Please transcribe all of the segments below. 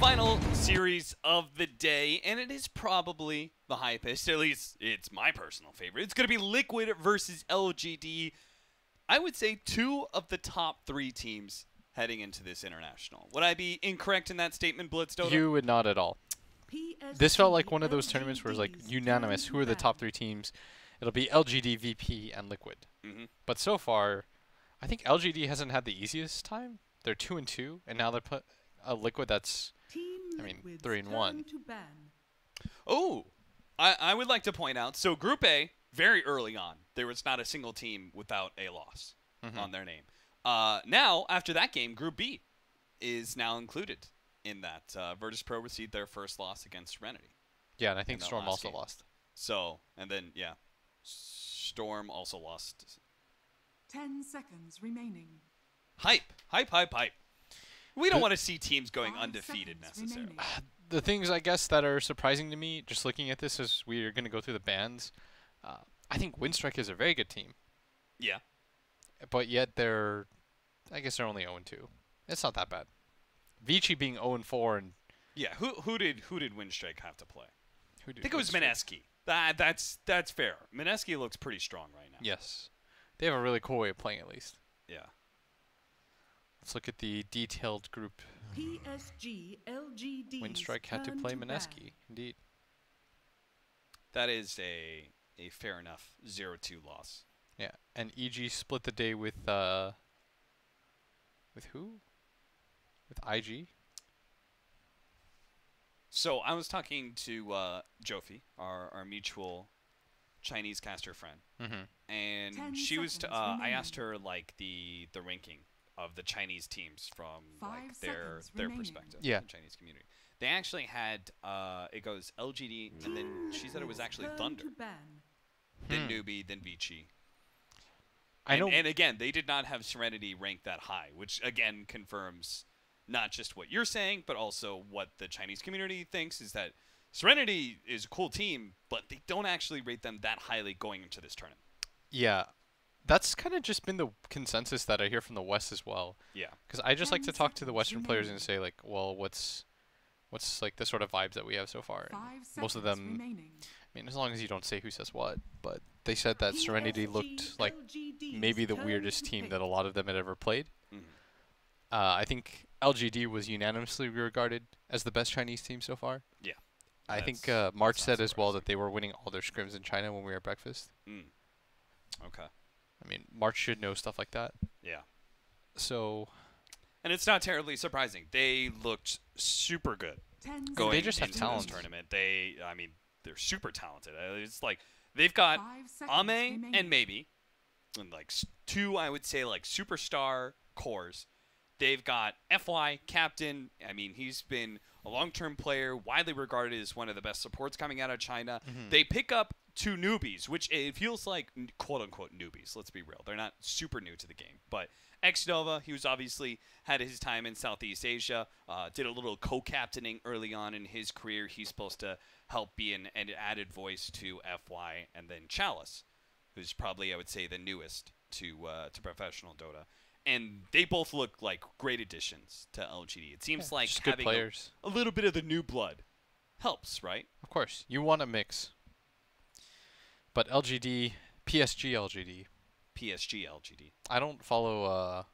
final series of the day, and it is probably the hypest. At least it's my personal favorite. It's going to be Liquid versus LGD. I would say 2 of the top 3 teams heading into this international. Would I be incorrect in that statement, Blitzdota? You would not at all. This felt like one of those tournaments where it's like unanimous. Who are the top 3 teams? It'll be LGD, VP, and Liquid. But so far, I think LGD hasn't had the easiest time. They're 2-2, and now they're put a Liquid that's, 3-1. Oh, I would like to point out, so Group A, very early on, there was not a single team without a loss on their name. Now, after that game, Group B is now included in that. Virtus.Pro received their first loss against Serenity. Yeah, and I think Storm also lost. So, and then, yeah, Storm also lost. 10 seconds remaining. Hype. We don't want to see teams going undefeated necessarily. The things, I guess, that are surprising to me, just looking at this as we are going to go through the bans, I think Winstrike is a very good team. Yeah. But yet they're, I guess they're only 0-2. It's not that bad. Vici being 0-4 and... Yeah, who did Winstrike have to play? I think it was Mineski. That's fair. Mineski looks pretty strong right now. Yes. They have a really cool way of playing, at least. Yeah. Let's look at the detailed group. PSG.LGD. Winstrike had to play Mineski, indeed. That is a fair enough 0-2 loss. Yeah, and EG split the day with who? With IG? So I was talking to Jofi, our mutual Chinese caster friend, and she was. I asked her like the ranking of the Chinese teams from like their perspective. Yeah. The Chinese community. They actually had it goes LGD, and then she said it was actually Thunder, then Newbie, then Vici. I know. And again, they did not have Serenity ranked that high, which again confirms not just what you're saying, but also what the Chinese community thinks is that Serenity is a cool team, but they don't actually rate them that highly going into this tournament. Yeah. That's kind of just been the consensus that I hear from the West as well. Yeah. Because I just like to talk to the Western players and say, like, well, what's like the sort of vibes that we have so far? And most of them, I mean, as long as you don't say who says what, but they said that Serenity looked like maybe the weirdest team that a lot of them had ever played. I think LGD was unanimously regarded as the best Chinese team so far. Yeah. I think March said as well that they were winning all their scrims in China when we were at breakfast. Okay. I mean, March should know stuff like that. Yeah. So. And it's not terribly surprising. They looked super good going they just have into talent. this tournament. I mean, they're super talented. It's like they've got Ame and Maybe, and like 2, I would say, like superstar cores. They've got FY Captain. I mean, he's been a long-term player, widely regarded as one of the best supports coming out of China. They pick up 2 newbies, which it feels like quote-unquote newbies. Let's be real. They're not super new to the game. But Xnova, he was obviously had his time in Southeast Asia, did a little co-captaining early on in his career. He's supposed to help be an added voice to FY. And then Chalice, who's probably, I would say, the newest to professional Dota. And they both look like great additions to LGD. It seems like having a little bit of the new blood helps, right? Of course. You want a mix. But LGD, PSG.LGD. PSG.LGD. I don't follow,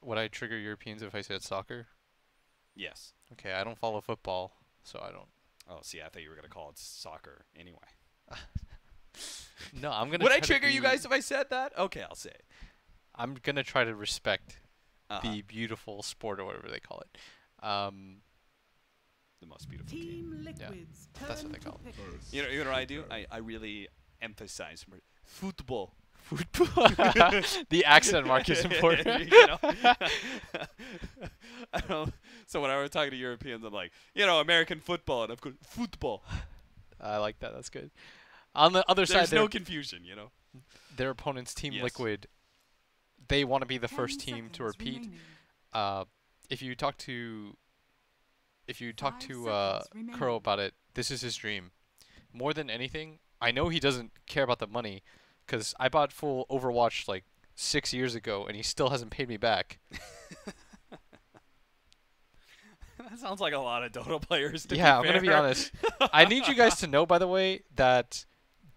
would I trigger Europeans if I said soccer? Yes. Okay, I don't follow football, so I don't. Oh, see, I thought you were going to call it soccer anyway. No, I'm going to. Would I trigger you guys if I said that? Okay, I'll say it. I'm going to try to respect the beautiful sport or whatever they call it. The most beautiful team. Yeah, that's what they call it. You know what I do? I really emphasize football. Football. The accent mark is important. You know? I don't, so when I was talking to Europeans, I'm like, American football, and I've got football. I like that. That's good. On the other side, there's no confusion, Their opponent's Team Liquid, they want to be the first team to repeat. If you talk to Kuro about it, this is his dream. More than anything, I know he doesn't care about the money, because I bought full Overwatch like 6 years ago, and he still hasn't paid me back. sounds like a lot of Dota players. To Yeah, I'm be going to be fair. honest. I need you guys to know, by the way, that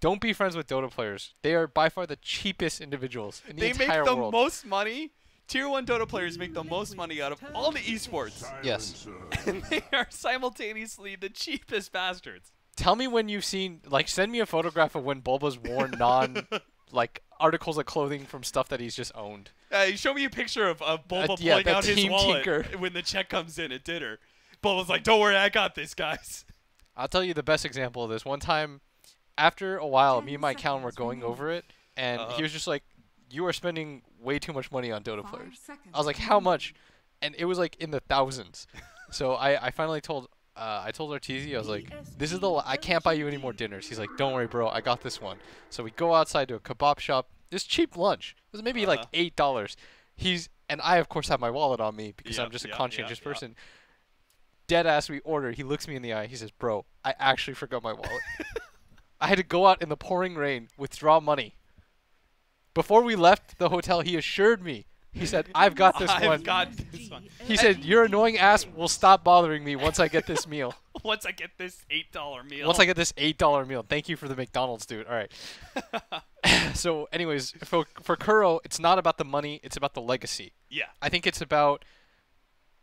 don't be friends with Dota players. They are by far the cheapest individuals in the They entire make the world. most money. Tier 1 Dota players make the most money out of all the esports. Yes. And they are simultaneously the cheapest bastards. Tell me when you've seen, like, send me a photograph of when Bulba's worn like, articles of clothing from stuff that he's just owned. Show me a picture of Bulba yeah, pulling out his Team wallet Tinker. when the check comes in at dinner. Bulba's like, don't worry, I got this, guys. I'll tell you the best example of this. One time, after a while, me and my account were going over it, and he was just like, you are spending way too much money on Dota players. I was like, how much? And it was like in the thousands. So I finally told Arteezy, I was like, this is I can't buy you any more dinners. He's like, don't worry, bro, I got this one. So we go outside to a kebab shop. This cheap lunch. It was maybe like $8. And I of course have my wallet on me because I'm just a conscientious person. Dead ass we order. He looks me in the eye. He says, bro, I actually forgot my wallet. I had to go out in the pouring rain, withdraw money. Before we left the hotel, he assured me. He said, I've got this one. I've got this one. He said, your annoying ass will stop bothering me once I get this meal. Once I get this $8 meal. Once I get this $8 meal. Thank you for the McDonald's, dude. All right. So, anyways, for Kuro, it's not about the money. It's about the legacy. Yeah. I think it's about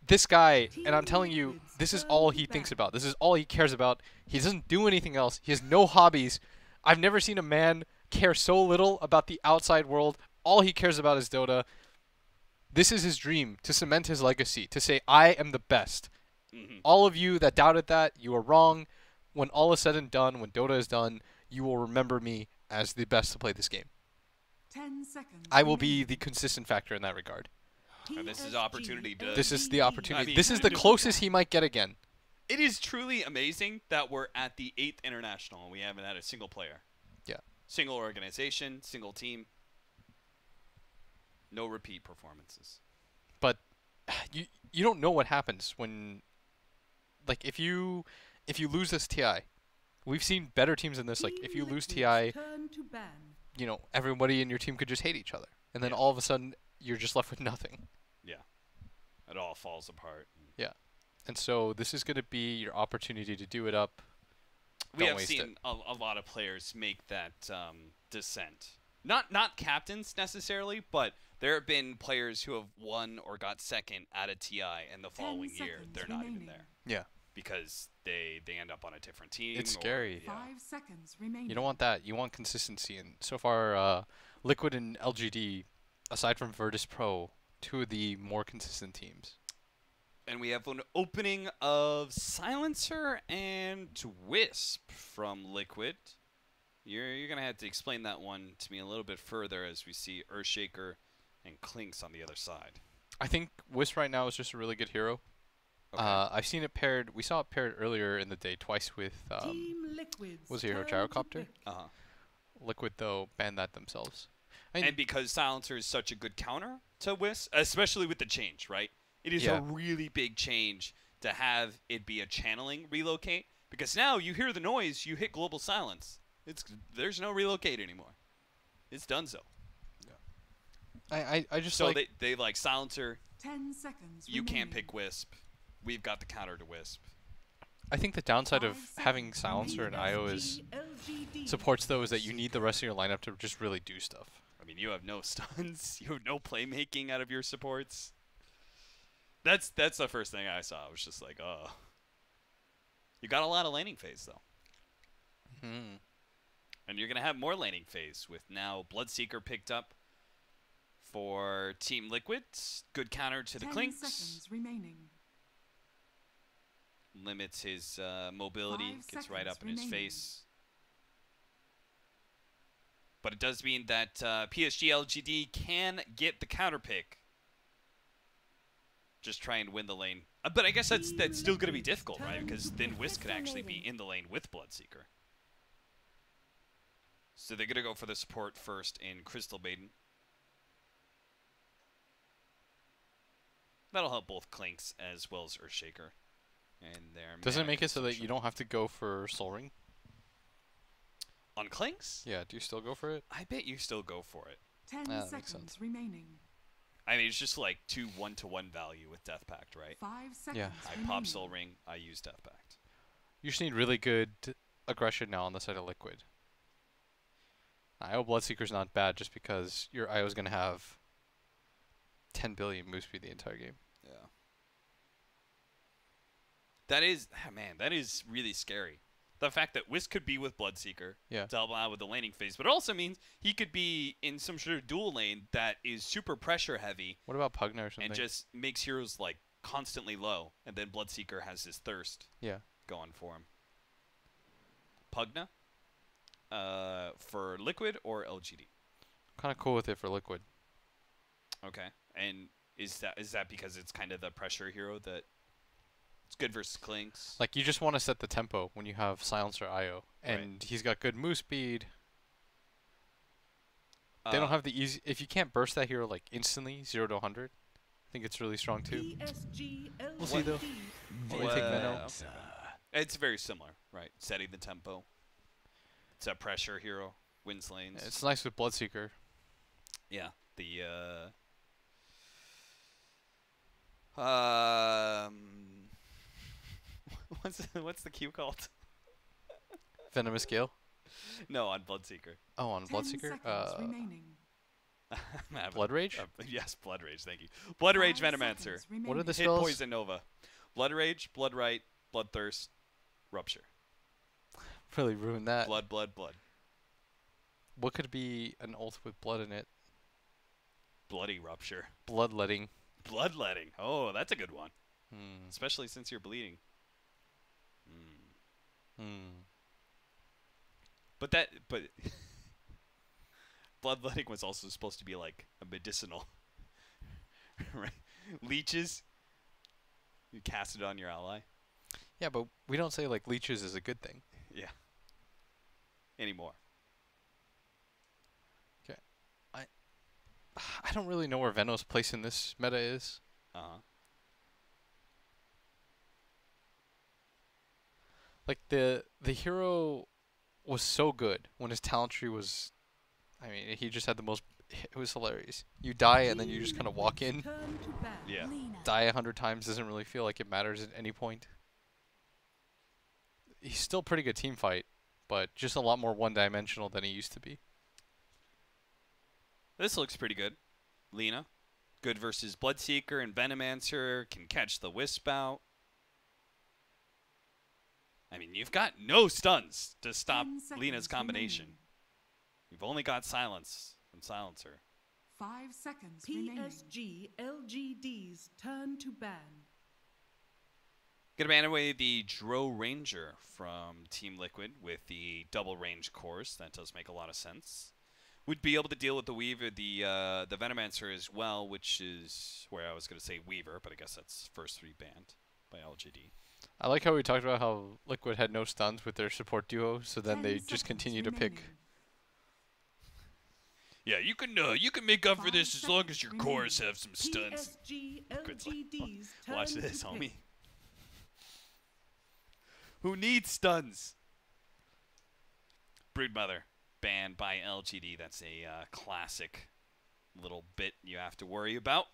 this guy, and I'm telling you, this is all he thinks about. This is all he cares about. He doesn't do anything else. He has no hobbies. I've never seen a man care so little about the outside world. All he cares about is Dota. This is his dream, to cement his legacy, to say, I am the best. All of you that doubted that, you are wrong. When all is said and done, when Dota is done, you will remember me as the best to play this game. 10 seconds. I will be the consistent factor in that regard. And this is opportunity to... This is the opportunity. I mean, this is the closest he might get again. It is truly amazing that we're at the 8th International and we haven't had a single player. Yeah. Single organization, single team. No repeat performances. But you don't know what happens when, like, if you lose this TI. We've seen better teams in this. Like, if you lose TI, you know, everybody in your team could just hate each other. And then all of a sudden, you're just left with nothing. Yeah. It all falls apart. Yeah. And so this is going to be your opportunity to do it up. We have seen a lot of players make that descent. Not captains necessarily, but there have been players who have won or got second at a TI, and the following year they're not even there. Yeah. Because they end up on a different team. It's scary. 5 seconds remaining. You don't want that. You want consistency. And so far, Liquid and LGD, aside from Virtus Pro, two of the more consistent teams. And we have an opening of Silencer and Wisp from Liquid. You're going to have to explain that one to me a little bit further as we see Earthshaker and Clinks on the other side. I think Wisp right now is just a really good hero. Okay. I've seen it paired. We saw it paired earlier in the day twice with was the hero Gyrocopter. Liquid though banned that themselves. And because Silencer is such a good counter to Wisp, especially with the change, right? It is a really big change to have it be a channeling relocate, because now you hear the noise, you hit global silence. There's no relocate anymore. It's done so. Yeah. I just so like they like Silencer. 10 seconds. You remaining. can't pick Wisp. We've got the counter to Wisp. I think the downside of having Silencer and IO is supports though is that you need the rest of your lineup to just really do stuff. I mean, you have no stuns. You have no playmaking out of your supports. That's the first thing I saw. I was just like, oh. You got a lot of laning phase though. And you're gonna have more laning phase with now Bloodseeker picked up for Team Liquid. Good counter to the 10 Clinks. seconds remaining. Limits his mobility. 5 Gets right up in seconds his remaining. face. But it does mean that PSG.LGD can get the counter pick. Just try and win the lane. But I guess that's still going to be difficult, right? Because then Wisp could actually be in the lane with Bloodseeker. So they're going to go for the support first in Crystal Maiden. That'll help both Clinks as well as Earthshaker. And their Does it mana make it so that consumption. you don't have to go for Soul Ring? On Clinks? Yeah, do you still go for it? I bet you still go for it. 10 that makes seconds sense. remaining. I mean, it's just like 2 1-to-1 value with Death Pact, right? 5 seconds. Yeah. I pop Soul Ring, I use Death Pact. You just need really good aggression now on the side of Liquid. IO Bloodseeker's not bad just because your IO is going to have 10 billion move speed the entire game. Yeah. That is, man, that is really scary. The fact that Whisk could be with Bloodseeker Yeah. to help out with the laning phase, but it also means he could be in some sort of dual lane that is super pressure heavy What about Pugna or something? and just makes heroes like constantly low, and then Bloodseeker has his thirst yeah. going for him. Pugna? For Liquid or LGD? Kind of cool with it for Liquid. Okay. And is that because it's kind of the pressure hero that it's good versus Clinks? Like, you just want to set the tempo when you have Silencer IO. And he's got good move speed. They don't have the easy... If you can't burst that hero, like, instantly, 0 to 100, I think it's really strong, too. We'll see, though. What do you think, Venno? It's very similar, right? Setting the tempo. It's a pressure hero. Wins lanes. It's nice with Bloodseeker. Yeah. What's the Q called? Venomous Gale? No, on Bloodseeker. Oh, on 10 Bloodseeker? seconds remaining. Blood Rage? Yes, Blood Rage, thank you. Blood Rage 5 Venomancer. seconds What are the remaining. Hit spells? Poison Nova. Blood Rage, Blood Right, Bloodthirst, Rupture. Really ruined that. Blood, blood, blood. What could be an ult with blood in it? Bloody Rupture. Bloodletting. Bloodletting. Oh, that's a good one. Hmm. Especially since you're bleeding. But bloodletting was also supposed to be like a medicinal, right? Leeches. You cast it on your ally. Yeah, but we don't say, like, leeches is a good thing. Yeah. Anymore. I don't really know where Venno's place in this meta is. Like, the hero was so good when his talent tree was... I mean, he just had the most... It was hilarious. You die, and then you just kind of walk in. Yeah. Die 100 times doesn't really feel like it matters at any point. He's still pretty good team fight, but just a lot more one-dimensional than he used to be. This looks pretty good. Lina. Good versus Bloodseeker and Venomancer. Can catch the Wisp out. I mean, you've got no stuns to stop 10 seconds Lina's combination. remaining. You've only got silence from Silencer. 5 seconds remaining. PSG.LGD's turn to ban. Gonna ban away the Dro Ranger from Team Liquid with the double range cores. That does make a lot of sense. Would be able to deal with the Weaver, the Venomancer as well, which is where I was gonna say Weaver, but I guess that's first 3 banned by LGD. I like how we talked about how Liquid had no stuns with their support duo, so then 10 they just seconds continue to pick. remaining. Yeah, you can make up for 5 this as long as seconds your remaining. cores have some stuns. PSG.LGD's turn Watch to this, pick. homie. Who needs stuns? Broodmother, banned by LGD. That's a classic little bit you have to worry about.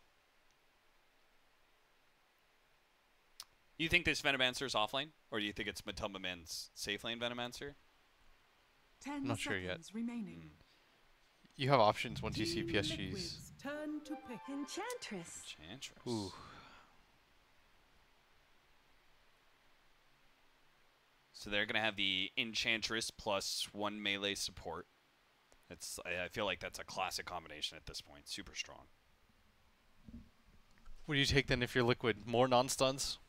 You think this Venomancer is offlane? Or do you think it's Matumba Man's safe lane Venomancer? 10 not sure yet. seconds remaining. You have options once you see Team PSG's. Liquid's turn to pick. Enchantress. Enchantress. Ooh. So they're going to have the Enchantress plus 1 melee support. I feel like that's a classic combination at this point. Super strong. What do you take then if you're Liquid? More non-stuns?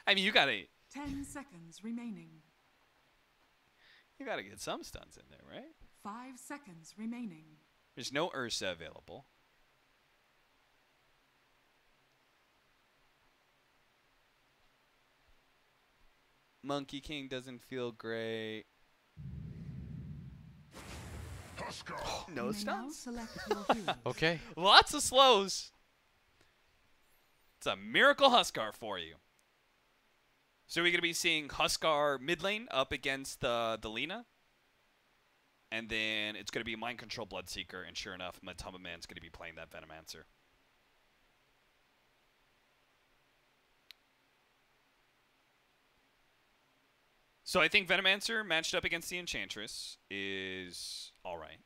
I mean, you got to 10 seconds remaining. get some stuns in there, right? 5 seconds remaining. There's no Ursa available. Monkey King doesn't feel great. No You may now stuns. select your hero. Okay. Lots of slows. It's a miracle Huskar for you. So we're going to be seeing Huskar mid lane up against the Lina? And then it's going to be Mind Control Bloodseeker, and sure enough, Matama Man's going to be playing that Venomancer. So I think Venomancer matched up against the Enchantress is all right.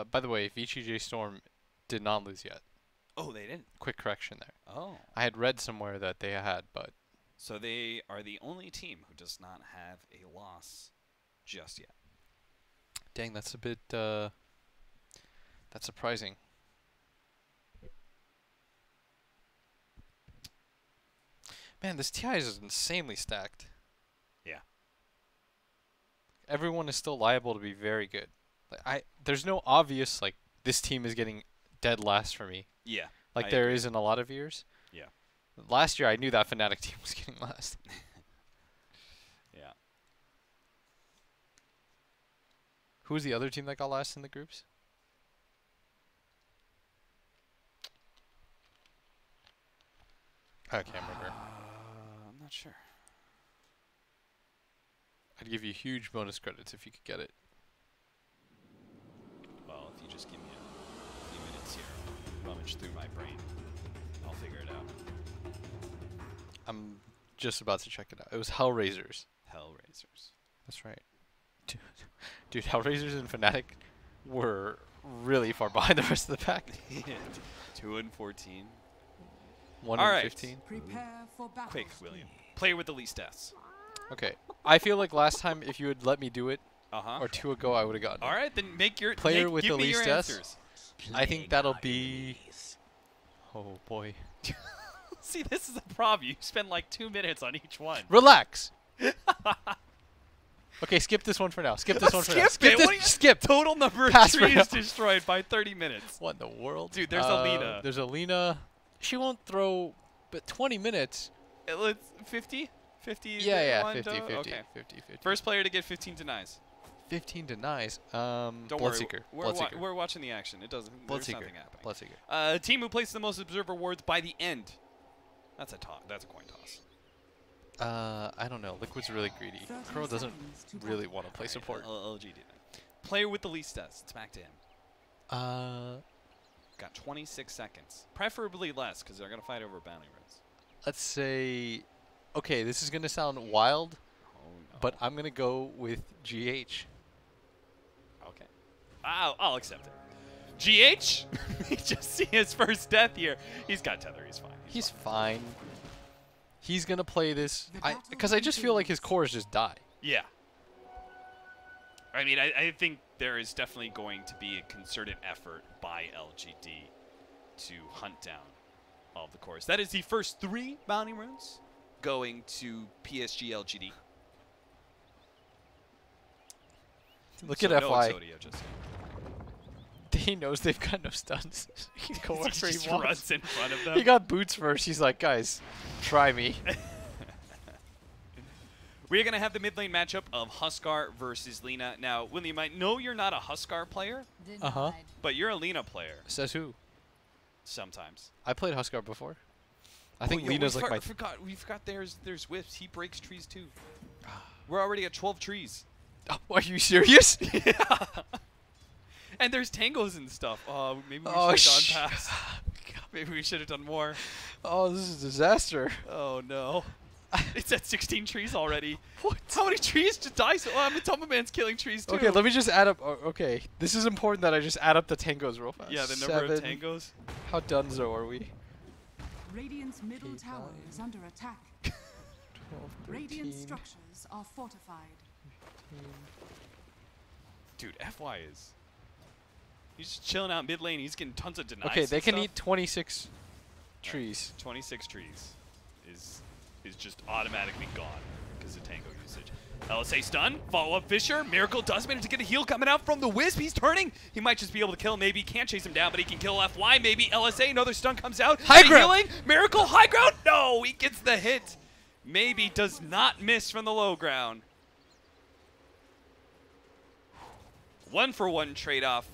By the way, VGJ Storm did not lose yet. Oh, they didn't. Quick correction there. Oh. I had read somewhere that they had, but... So they are the only team who does not have a loss just yet. Dang, that's a bit, that's surprising. Man, this TI is insanely stacked. Yeah. Everyone is still liable to be very good. Like, there's no obvious, like, this team is getting dead last for me. Yeah. Like there is in a lot of years. Yeah. Last year, I knew that Fnatic team was getting last. Yeah. Who was the other team that got last in the groups? I can't remember. I'm not sure. I'd give you huge bonus credits if you could get it. Well, if you just give me a few minutes here, I'll rummage through my brain. I'll figure it out. I'm just about to check it out. It was Hellraisers. Hellraisers. That's right. Dude, Hellraisers and Fnatic were really far behind the rest of the pack. 2 and 14. 1 All and right. 15. Prepare for battle. Quick, William. Player with the least deaths. Okay. I feel like last time, if you had let me do it, Uh-huh. or 2 ago, I would have gotten it. All right, then make your Player with give the me least your deaths? answers. I think that'll be... Oh, boy. See, this is a problem. You spend like 2 minutes on each one. Relax! Okay, skip this one for now. Skip this one for now. Skip it. This. What do you- Skip! Total number of Pass right trees now. destroyed by 30 minutes. What in the world? Dude, there's Alina. There's Alina. She won't throw, but 20 minutes. Let's 50? 50? Yeah, one 50, to- 50, Okay. 50, 50. First player to get 15 denies. 15 denies. Don't Bloodseeker. worry. Bloodseeker. We're watching the action. It doesn't. There's Bloodseeker. nothing happening. Bloodseeker. Team who places the most observer wards by the end. That's a coin toss. I don't know. Liquid's really greedy. 30 Crow doesn't seconds to really battle. want to play support. LGD then. Player with the least deaths. It's back to him. Got 26 seconds. Preferably less, because they're going to fight over bounty runs. Let's say... Okay, this is going to sound wild, Oh, no. but I'm going to go with GH. Okay. I'll accept it. GH? We just see his first death here. He's got tether. He's fine. He's fine. He's going to play this... Because I just feel like his cores just die. Yeah. I mean, I think there is definitely going to be a concerted effort by LGD to hunt down all of the cores. That is the first 3 bounty runes going to PSG.LGD. Look So at no FY. Exodia just yet. He knows they've got no stuns. He can go He wherever just he wants. runs in front of them. He got boots first. He's like, guys, try me. We're going to have the mid lane matchup of Huskar versus Lina. Now, William, I know you're not a Huskar player, Uh-huh. but you're a Lina player Says who? sometimes. I played Huskar before. I think yeah, Lina's like my... we forgot there's whips. He breaks trees too. We're already at 12 trees. Oh, are you serious? Yeah. And there's tangos and stuff. Maybe we Oh, should have done past. Maybe we should have done more. Oh, this is a disaster. Oh no. It's at 16 trees already. What? How many trees just die? So Matama Man's killing trees too. Okay, let me just add up. Okay, this is important that I just add up the tangos real fast. Yeah, the number of 7. tangos. How dunzo are we? Radiant's middle 8, tower 9, is under attack. 12, Radiant 13, structures are fortified. 15. Dude, FY is. He's just chilling out mid lane. He's getting tons of denies. Okay, they and can stuff. eat 26 trees. 26 trees is just automatically gone because of tango usage. LSA stun, follow up Fisher. Miracle does manage to get a heal coming out from the Wisp. He's turning. He might just be able to kill. Maybe he can't chase him down, but he can kill FY. Maybe LSA. Another stun comes out. High The ground. healing. Miracle high ground. No, he gets the hit. Maybe does not miss from the low ground. 1-for-1 trade-off.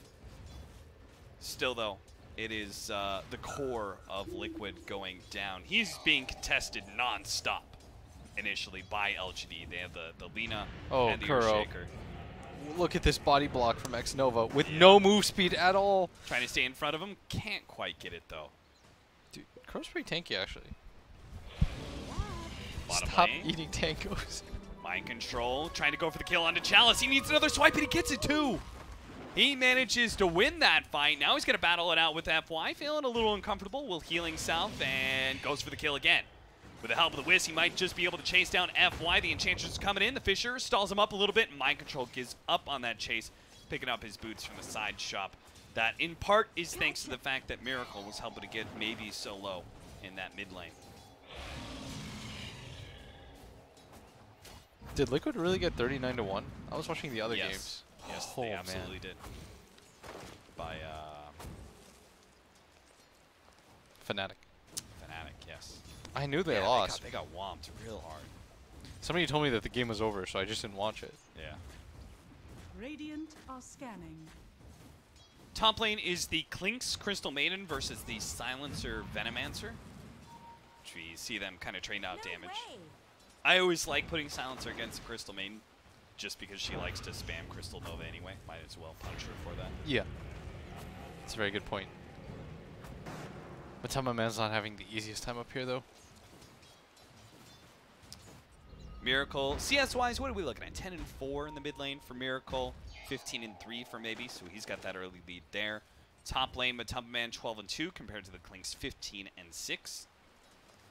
Still, though, it is the core of Liquid going down. He's being contested non-stop. initially by LGD. They have the Lina and the Kuro. Earthshaker. Look at this body block from X Nova with no move speed at all. Trying to stay in front of him. Can't quite get it, though. Dude, Kuro's pretty tanky, actually. Bottom Stop lane. eating tankos. Mind control. Trying to go for the kill onto Chalice. He needs another swipe, and he gets it, too. He manages to win that fight. Now he's going to battle it out with FY. Feeling a little uncomfortable. Will healing south and goes for the kill again. With the help of the Wisp, he might just be able to chase down FY. The Enchantress is coming in. The Fisher stalls him up a little bit. Mind Control gives up on that chase, picking up his boots from the side shop. That, in part, is thanks to the fact that Miracle was helping to get maybe so low in that mid lane. Did Liquid really get 39-1? I was watching the other games. Yes, Oh, they man. absolutely did. By Fnatic. Fnatic, yes. I knew they lost. They got whomped real hard. Somebody told me that the game was over, so I just didn't watch it. Yeah. Radiant are scanning. Top lane is the Clinkz Crystal Maiden versus the Silencer Venomancer. Which we see them kind of train out damage. I always like putting Silencer against Crystal Maiden just because she likes to spam Crystal Nova anyway. Might as well punish her for that. Yeah. That's a very good point. Matama Man's not having the easiest time up here, though. Miracle, CS-wise, what are we looking at? 10-4 in the mid lane for Miracle, 15-3 for maybe, so he's got that early lead there. Top lane, Matama Man 12-2 compared to the Clinkz 15-6.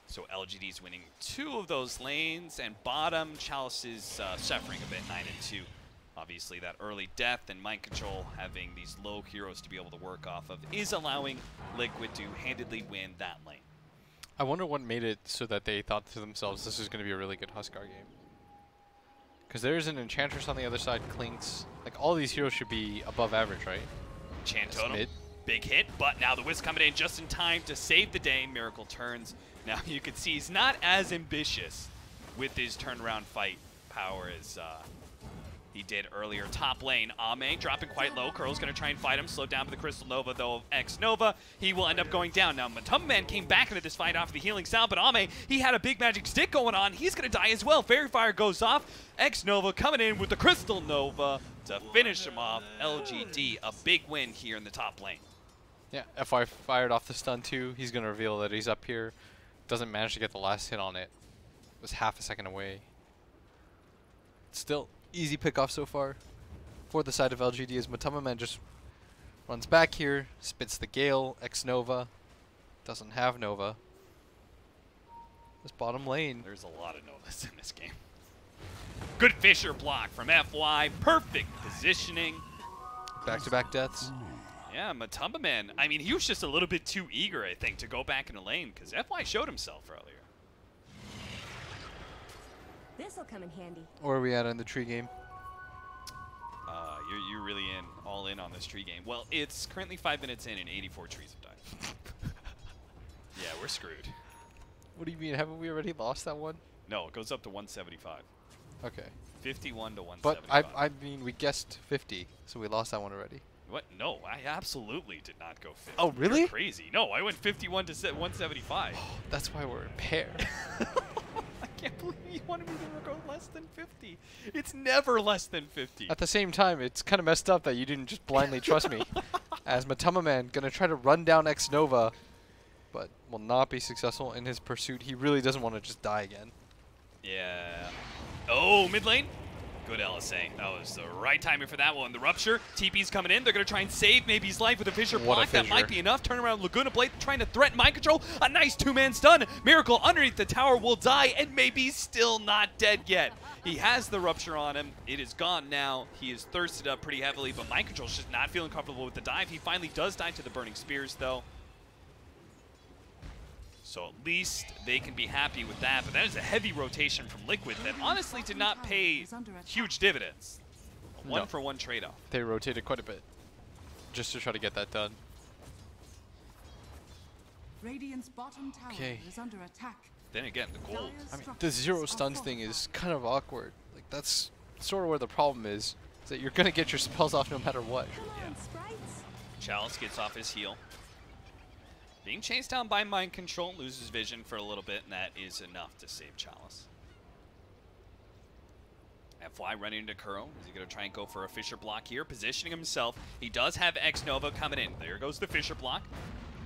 So LGD's winning 2 of those lanes, and bottom, Chalice is suffering a bit, 9-2. Obviously, that early death and Mind Control, having these low heroes to be able to work off of, is allowing Liquid to handedly win that lane. I wonder what made it so that they thought to themselves, this is going to be a really good Huskar game. Because there's an Enchantress on the other side, Clinkz. Like, all these heroes should be above average, right? Chant That's Totem, mid. big hit, but now the Wisp coming in just in time to save the day. Miracle turns. Now you can see he's not as ambitious with his turnaround fight power as he did earlier. Top lane, Ame dropping quite low. Curl's going to try and fight him. Slowed down by the Crystal Nova, though, of X Nova. He will end up going down. Now, Matama Man came back into this fight off the healing sound, but Ame, he had a big magic stick going on. He's going to die as well. Fairy Fire goes off. X Nova coming in with the Crystal Nova to finish him off. LGD, a big win here in the top lane. Yeah, FY fired off the stun too. He's going to reveal that he's up here. Doesn't manage to get the last hit on it. Was half a second away. Still, easy pickoff so far. For the side of LGD as Matama Man just runs back here, spits the Gale, X Nova. Doesn't have Nova. This bottom lane. There's a lot of Novas in this game. Good Fisher block from FY. Perfect positioning. Back-to-back deaths. Yeah, Matama Man, I mean, he was just a little bit too eager, I think, to go back in the lane, because FY showed himself earlier. This'll come in handy. Where are we at in the tree game? You're really all in on this tree game. Well, it's currently 5 minutes in and 84 trees have died. Yeah, we're screwed. What do you mean? Haven't we already lost that one? No, it goes up to 175. Okay. 51 to But 175. I mean, we guessed 50, so we lost that one already. What? No, I absolutely did not go 50. Oh, really? You're crazy. No, I went 51 to 175. That's why we're in pair. I can't believe you wanted me to go less than 50. It's never less than 50. At the same time, it's kind of messed up that you didn't just blindly trust me. As Matama Man gonna try to run down X Nova, but will not be successful in his pursuit. He really doesn't want to just die again. Yeah. Oh, mid lane. Good LSA. That was the right timing for that one. The Rupture. TP's coming in. They're going to try and save maybe his life with a Fissure block. That might be enough. Turn around Laguna Blade trying to threaten Mind Control. A nice 2-man stun. Miracle underneath the tower will die and maybe still not dead yet. He has the Rupture on him. It is gone now. He is thirsted up pretty heavily, but Mind Control's just not feeling comfortable with the dive. He finally does die to the Burning Spears, though. So at least they can be happy with that. But that is a heavy rotation from Liquid that honestly did not pay huge dividends. A one-for-one trade-off. They rotated quite a bit just to try to get that done. Radiant's bottom tower is under attack. Then again, the gold. I mean, the 0 stuns thing is kind of awkward. Like, that's sort of where the problem is that you're going to get your spells off no matter what. Yeah. Chalice gets off his heal. Being chased down by Mind Control, loses vision for a little bit, and that is enough to save Chalice. FY running into Kuro. Is he going to try and go for a Fisher block here? Positioning himself. He does have X Nova coming in. There goes the Fisher block.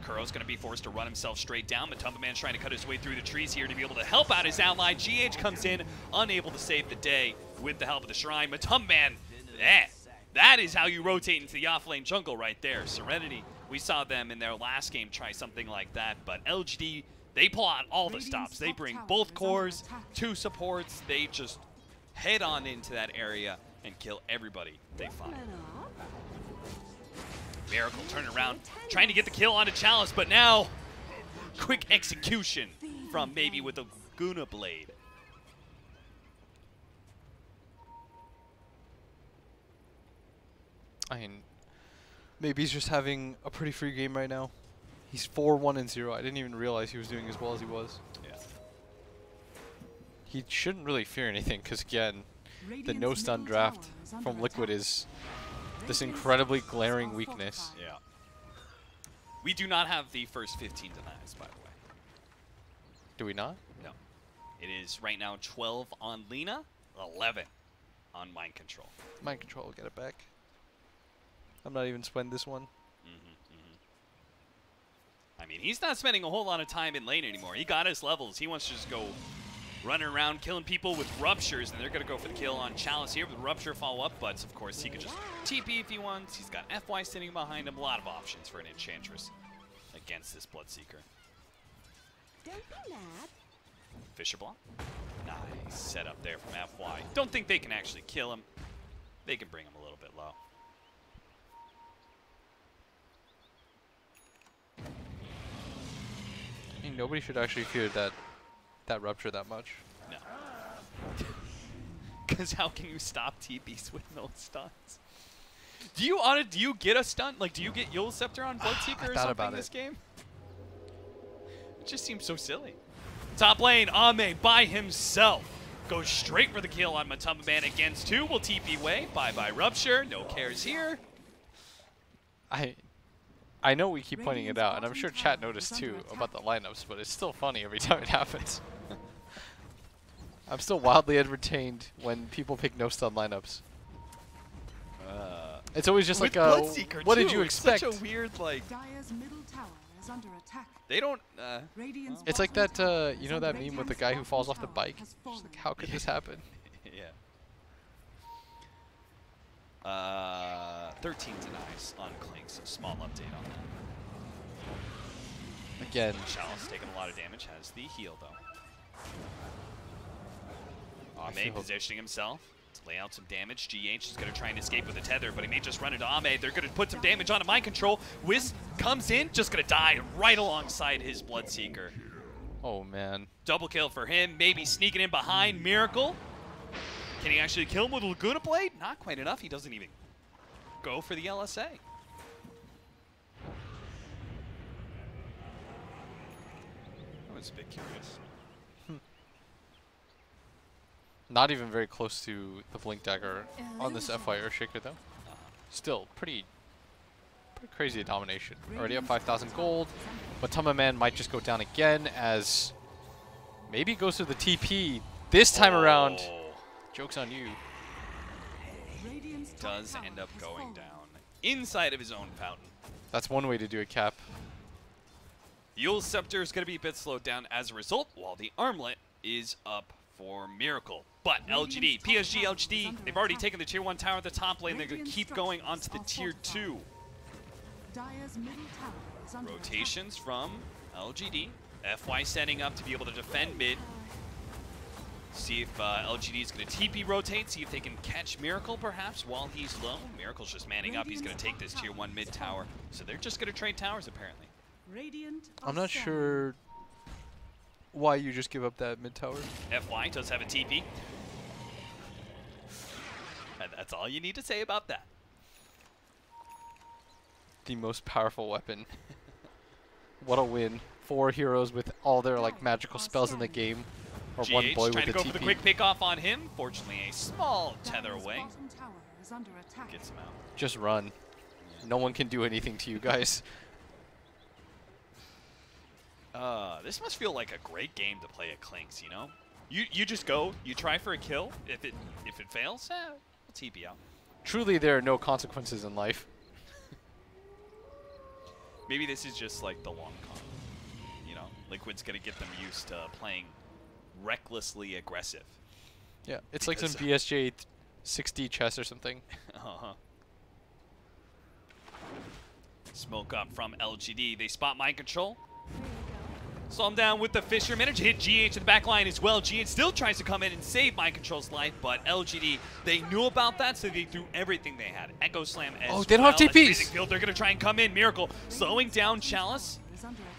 Kuro's going to be forced to run himself straight down. Matumba Man's trying to cut his way through the trees here to be able to help out his ally. GH comes in, unable to save the day with the help of the Shrine. Matumba Man, that is how you rotate into the off-lane jungle right there. Serenity, we saw them in their last game try something like that, but LGD, they pull out all the stops. They bring both cores, 2 supports. They just head on into that area and kill everybody they find. Miracle turning around, trying to get the kill onto Chalice, but now quick execution from maybe with the Guna Blade. I mean, maybe he's just having a pretty free game right now. He's 4-1-0. I didn't even realize he was doing as well as he was. Yeah. He shouldn't really fear anything because, again, the no-stun draft from Liquid is this incredibly glaring weakness. Yeah. We do not have the first 15 denies, by the way. Do we not? No. It is right now 12 on Lina, 11 on Mind Control. Mind Control will get it back. I'm not even spending this one. I mean, he's not spending a whole lot of time in lane anymore. He got his levels. He wants to just go running around killing people with Ruptures, and they're going to go for the kill on Chalice here with Rupture follow-up, but of course he could just TP if he wants. He's got FY sitting behind him. A lot of options for an Enchantress against this Bloodseeker. Don't be mad. Fisher block. Nice setup there from FY. Don't think they can actually kill him. They can bring him a little bit low. I mean, nobody should actually fear that Rupture that much. No. Because how can you stop TPs with no stuns? Do you get a stun? Like, do you get Yule Scepter on Bloodseeker or something in this game? It just seems so silly. Top lane, Ame by himself. Goes straight for the kill on Matumba Man against 2. Will TP away. Bye-bye Rupture. No cares here. I know we keep pointing it out, and I'm sure chat noticed too about the lineups, but it's still funny every time it happens. I'm still wildly entertained when people pick no-stun lineups. It's always just like, what did you expect? It's such a weird, like... Dire's middle tower is under attack. They don't... It's like that, you know that meme with the guy who falls off the bike? Just like, how could this happen? Yeah. 13 denies on Clink, so small update on that. Again. Chalice taking a lot of damage, has the heal though. Ame positioning himself to lay out some damage. GH is going to try and escape with a tether, but he may just run into Ame. They're going to put some damage onto Mind Control. Wisp comes in, just going to die right alongside his Bloodseeker. Oh man. Double kill for him, maybe sneaking in behind Miracle. Can he actually kill him with a Laguna Blade? Not quite enough. He doesn't even go for the LSA. I was a bit curious. Not even very close to the Blink Dagger on this FY Earthshaker though. Still pretty crazy domination. Already up 5,000 gold. Matumba Man might just go down again as maybe goes to the TP this time around. Joke's on you. Does end up going down inside of his own fountain. That's one way to do a cap. Yule's Scepter is going to be a bit slowed down as a result, while the Armlet is up for Miracle. But LGD, PSG.LGD, they've already taken the Tier 1 tower at the top lane. They're going to keep going onto the Tier 2. Rotations from LGD. FY setting up to be able to defend mid. See if LGD is going to TP rotate, see if they can catch Miracle perhaps while he's low. Miracle's just manning up. He's going to take this Tier 1 mid tower. So they're just going to trade towers apparently. I'm not sure why you just give up that mid tower. FY does have a TP. And that's all you need to say about that. The most powerful weapon. What a win. 4 heroes with all their like magical spells in the game. Or GH one boy trying with to a go TP. for the quick pick off on him. Fortunately, a small tether away. Gets him out. Just run. Yeah. No one can do anything to you guys. This must feel like a great game to play at Clinks, you know? You just go, you try for a kill. If it fails, we'll TP out. Truly, there are no consequences in life. Maybe this is just like the long con. You know, Liquid's gonna get them used to playing recklessly aggressive. Yeah, it's like some BSJ 6D chess or something. Smoke up from LGD. They spot mind control. Slow him down with the Fisher. Managed to hit GH in the back line as well. GH still tries to come in and save mind control's life, but LGD, they knew about that, so they threw everything they had. Echo Slam as oh, they don't have TPs. Field, they're going to try and come in. Miracle slowing down Chalice.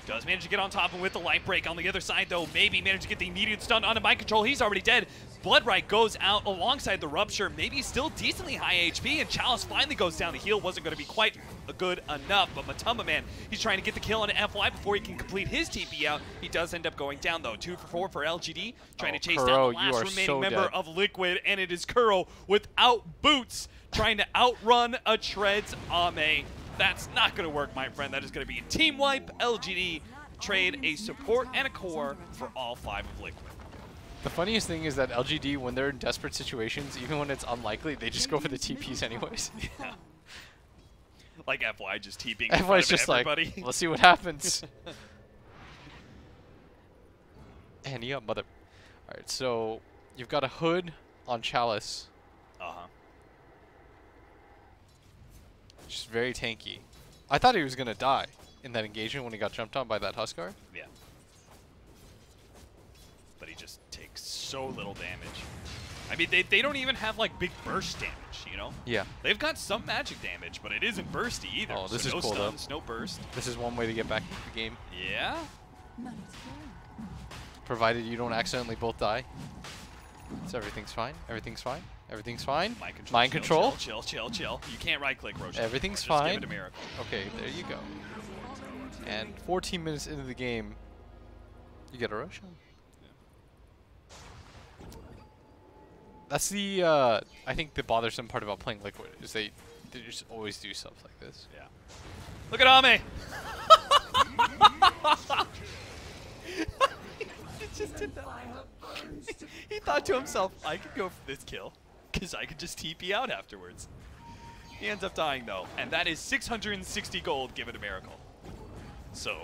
Does manage to get on top of him with the light break. On the other side, though, maybe managed to get the immediate stun onto mind control. He's already dead. Bloodright goes out alongside the Rupture. Maybe still decently high HP, and Chalice finally goes down. The heal wasn't going to be quite good enough, but Matumba Man, he's trying to get the kill on FY before he can complete his TP out. He does end up going down, though. 2 for 4 for LGD, trying to chase down the last remaining member of Liquid, and it is Kuro without boots trying to outrun a Treads Ame. That's not going to work, my friend. That is going to be a team wipe. LGD trade a support and a core for all 5 of Liquid. The funniest thing is that LGD, when they're in desperate situations, even when it's unlikely, they just go for the TPs anyways. Yeah. Like FY just TPing in front of just everybody. Like, let's see what happens. And yeah, mother. Alright, so you've got a hood on Chalice. Just very tanky. I thought he was going to die in that engagement when he got jumped on by that Huskar. Yeah. But he just takes so little damage. I mean, they don't even have, like, big burst damage, you know? Yeah. They've got some magic damage, but it isn't bursty either. Oh, this so is no cool, stuns, though. no burst. This is one way to get back into the game. Yeah? Provided you don't accidentally both die. So everything's fine. Everything's fine. Everything's fine. Mind control. Chill. You can't right-click, Roshan. Everything's just fine. Give it a miracle. Okay, there you go. And 14 minutes into the game, you get a Roshan. Yeah. That's the, I think the bothersome part about playing Liquid is they just always do stuff like this. Yeah. Look at Ame! He just did that. He thought to himself, I could go for this kill, because I could just TP out afterwards. He ends up dying, though, and that is 660 gold, give it a miracle. So,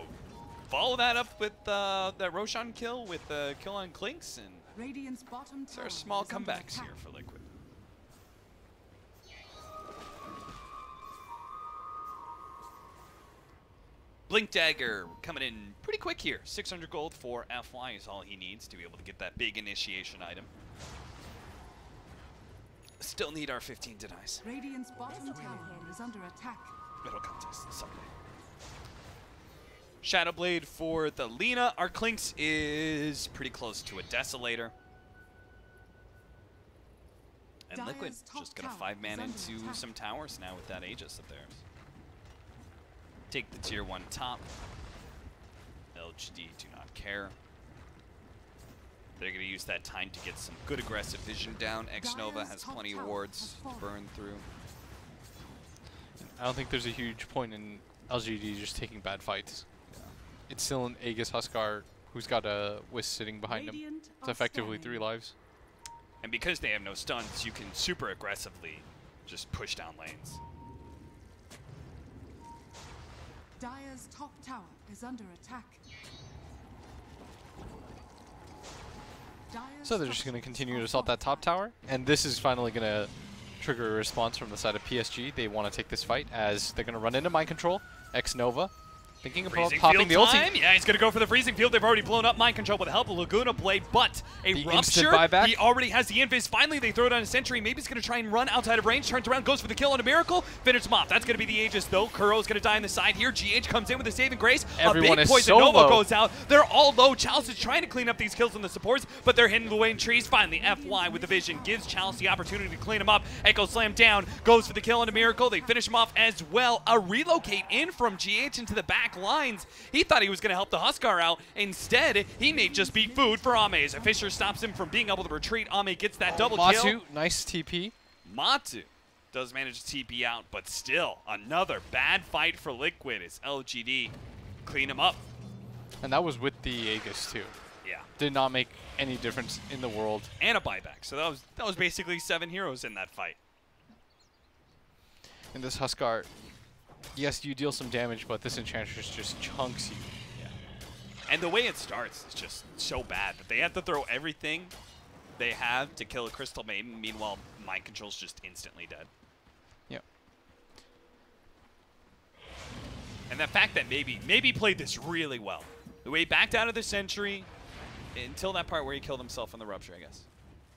follow that up with that Roshan kill with the kill on Clinks, and Radiant's bottom there are small comebacks here for Liquid. Blink Dagger coming in pretty quick here. 600 gold for FY is all he needs to be able to get that big initiation item. Still need our 15 denies. Radiant's bottom tower is under attack. Middle contest this Sunday. Shadowblade for the Lina. Our Clinks is pretty close to a Desolator. And Liquid just gonna 5-man into some towers now with that Aegis of theirs. Take the tier 1 top. LGD do not care. They're going to use that time to get some good aggressive vision down. X-Nova has plenty of wards to burn through. I don't think there's a huge point in LGD just taking bad fights. Yeah. It's still an Aegis Huskar who's got a Wisp sitting behind him. It's effectively 3 lives. And because they have no stuns, you can super aggressively just push down lanes. Dire's top tower is under attack. So they're just going to continue to assault that top tower, and this is finally going to trigger a response from the side of PSG. They want to take this fight as they're going to run into mind control. X-Nova thinking about popping the ulti. Yeah, he's going to go for the freezing field. They've already blown up mind control with the help of Laguna Blade, but a Rupture. He already has the invis. Finally, they throw it on a sentry. Maybe he's going to try and run outside of range. Turns around, goes for the kill on a miracle. Finishes him off. That's going to be the Aegis, though. Kuro's going to die on the side here. GH comes in with a saving grace. Everyone a big is poison so Nova low. goes out. They're all low. Chalice is trying to clean up these kills on the supports, but they're hidden away in trees. Finally, FY with the vision gives Chalice the opportunity to clean him up. Echo Slam down. Goes for the kill on a miracle. They finish him off as well. A relocate in from GH into the back lines. He thought he was going to help the Huskar out. Instead, he may just be food for Ame. As Fisher stops him from being able to retreat, Ame gets that double kill. Matu, nice TP. Matu does manage to TP out, but still, another bad fight for Liquid as LGD clean him up. And that was with the Aegis, too. Yeah. Did not make any difference in the world. And a buyback. So that was basically 7 heroes in that fight. In this Huskar, yes, you deal some damage, but this Enchantress just chunks you. Yeah. And the way it starts is just so bad that they have to throw everything they have to kill a Crystal Maiden. Meanwhile, Mind Control's just instantly dead. Yep. And the fact that maybe played this really well. The way he backed out of the Sentry until that part where he killed himself in the Rupture, I guess.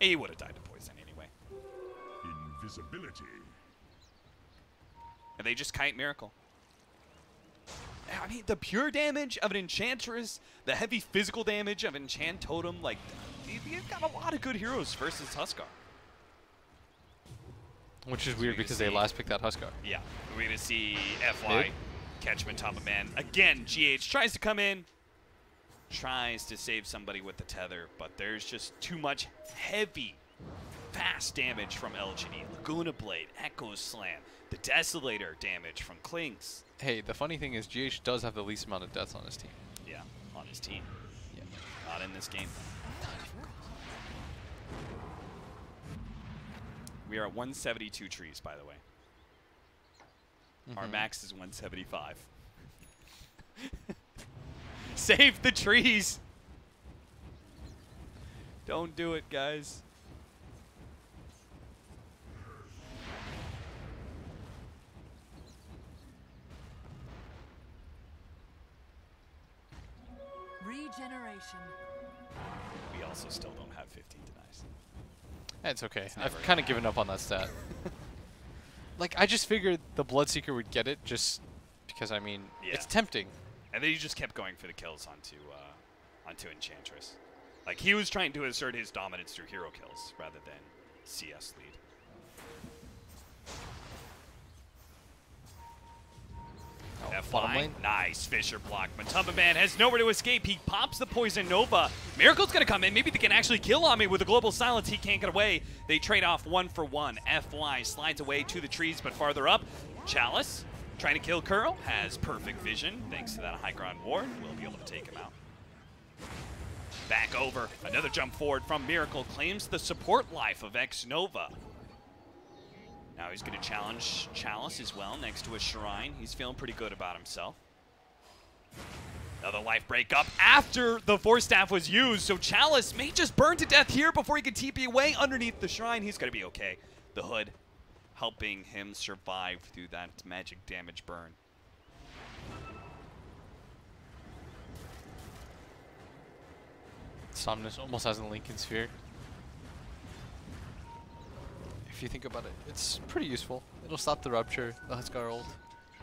He would have died to poison anyway. Invisibility. And they just kite Miracle. I mean, the pure damage of an Enchantress, the heavy physical damage of Enchant Totem, like, you've got a lot of good heroes versus Huskar. Which is weird because they last picked that Huskar. Yeah, we're going to see FY catch him on top of man. Again, GH tries to come in, tries to save somebody with the tether, but there's just too much heavy, fast damage from LGD. Laguna Blade, Echo Slam, the Desolator damage from Clinks. Hey, the funny thing is GH does have the least amount of deaths on his team. Yeah, on his team. Yeah. Not in this game. We are at 172 trees, by the way. Our max is 175. Save the trees! Don't do it, guys. Regeneration. We also still don't have 15 denies. It's okay. never I've kind of given up on that stat. Like, I just figured the Bloodseeker would get it just because, I mean, it's tempting. And then he just kept going for the kills onto Enchantress. Like, he was trying to assert his dominance through hero kills rather than CS lead. FY, nice Fisher block. Matumba Man has nowhere to escape. He pops the Poison Nova. Miracle's going to come in. Maybe they can actually kill Ame with a Global Silence. He can't get away. They trade off 1 for 1. FY slides away to the trees, but farther up. Chalice trying to kill Curl. Has perfect vision. Thanks to that high ground ward, we'll be able to take him out. Back over. Another jump forward from Miracle. Claims the support life of X-Nova. Now he's going to challenge Chalice as well next to a Shrine. He's feeling pretty good about himself. Another life break up after the Force Staff was used, so Chalice may just burn to death here before he can TP away underneath the Shrine. He's going to be okay. The Hood helping him survive through that magic damage burn. Somnus almost has a Lincoln Sphere. If you think about it, it's pretty useful. It'll stop the Rupture, the Huskar ult.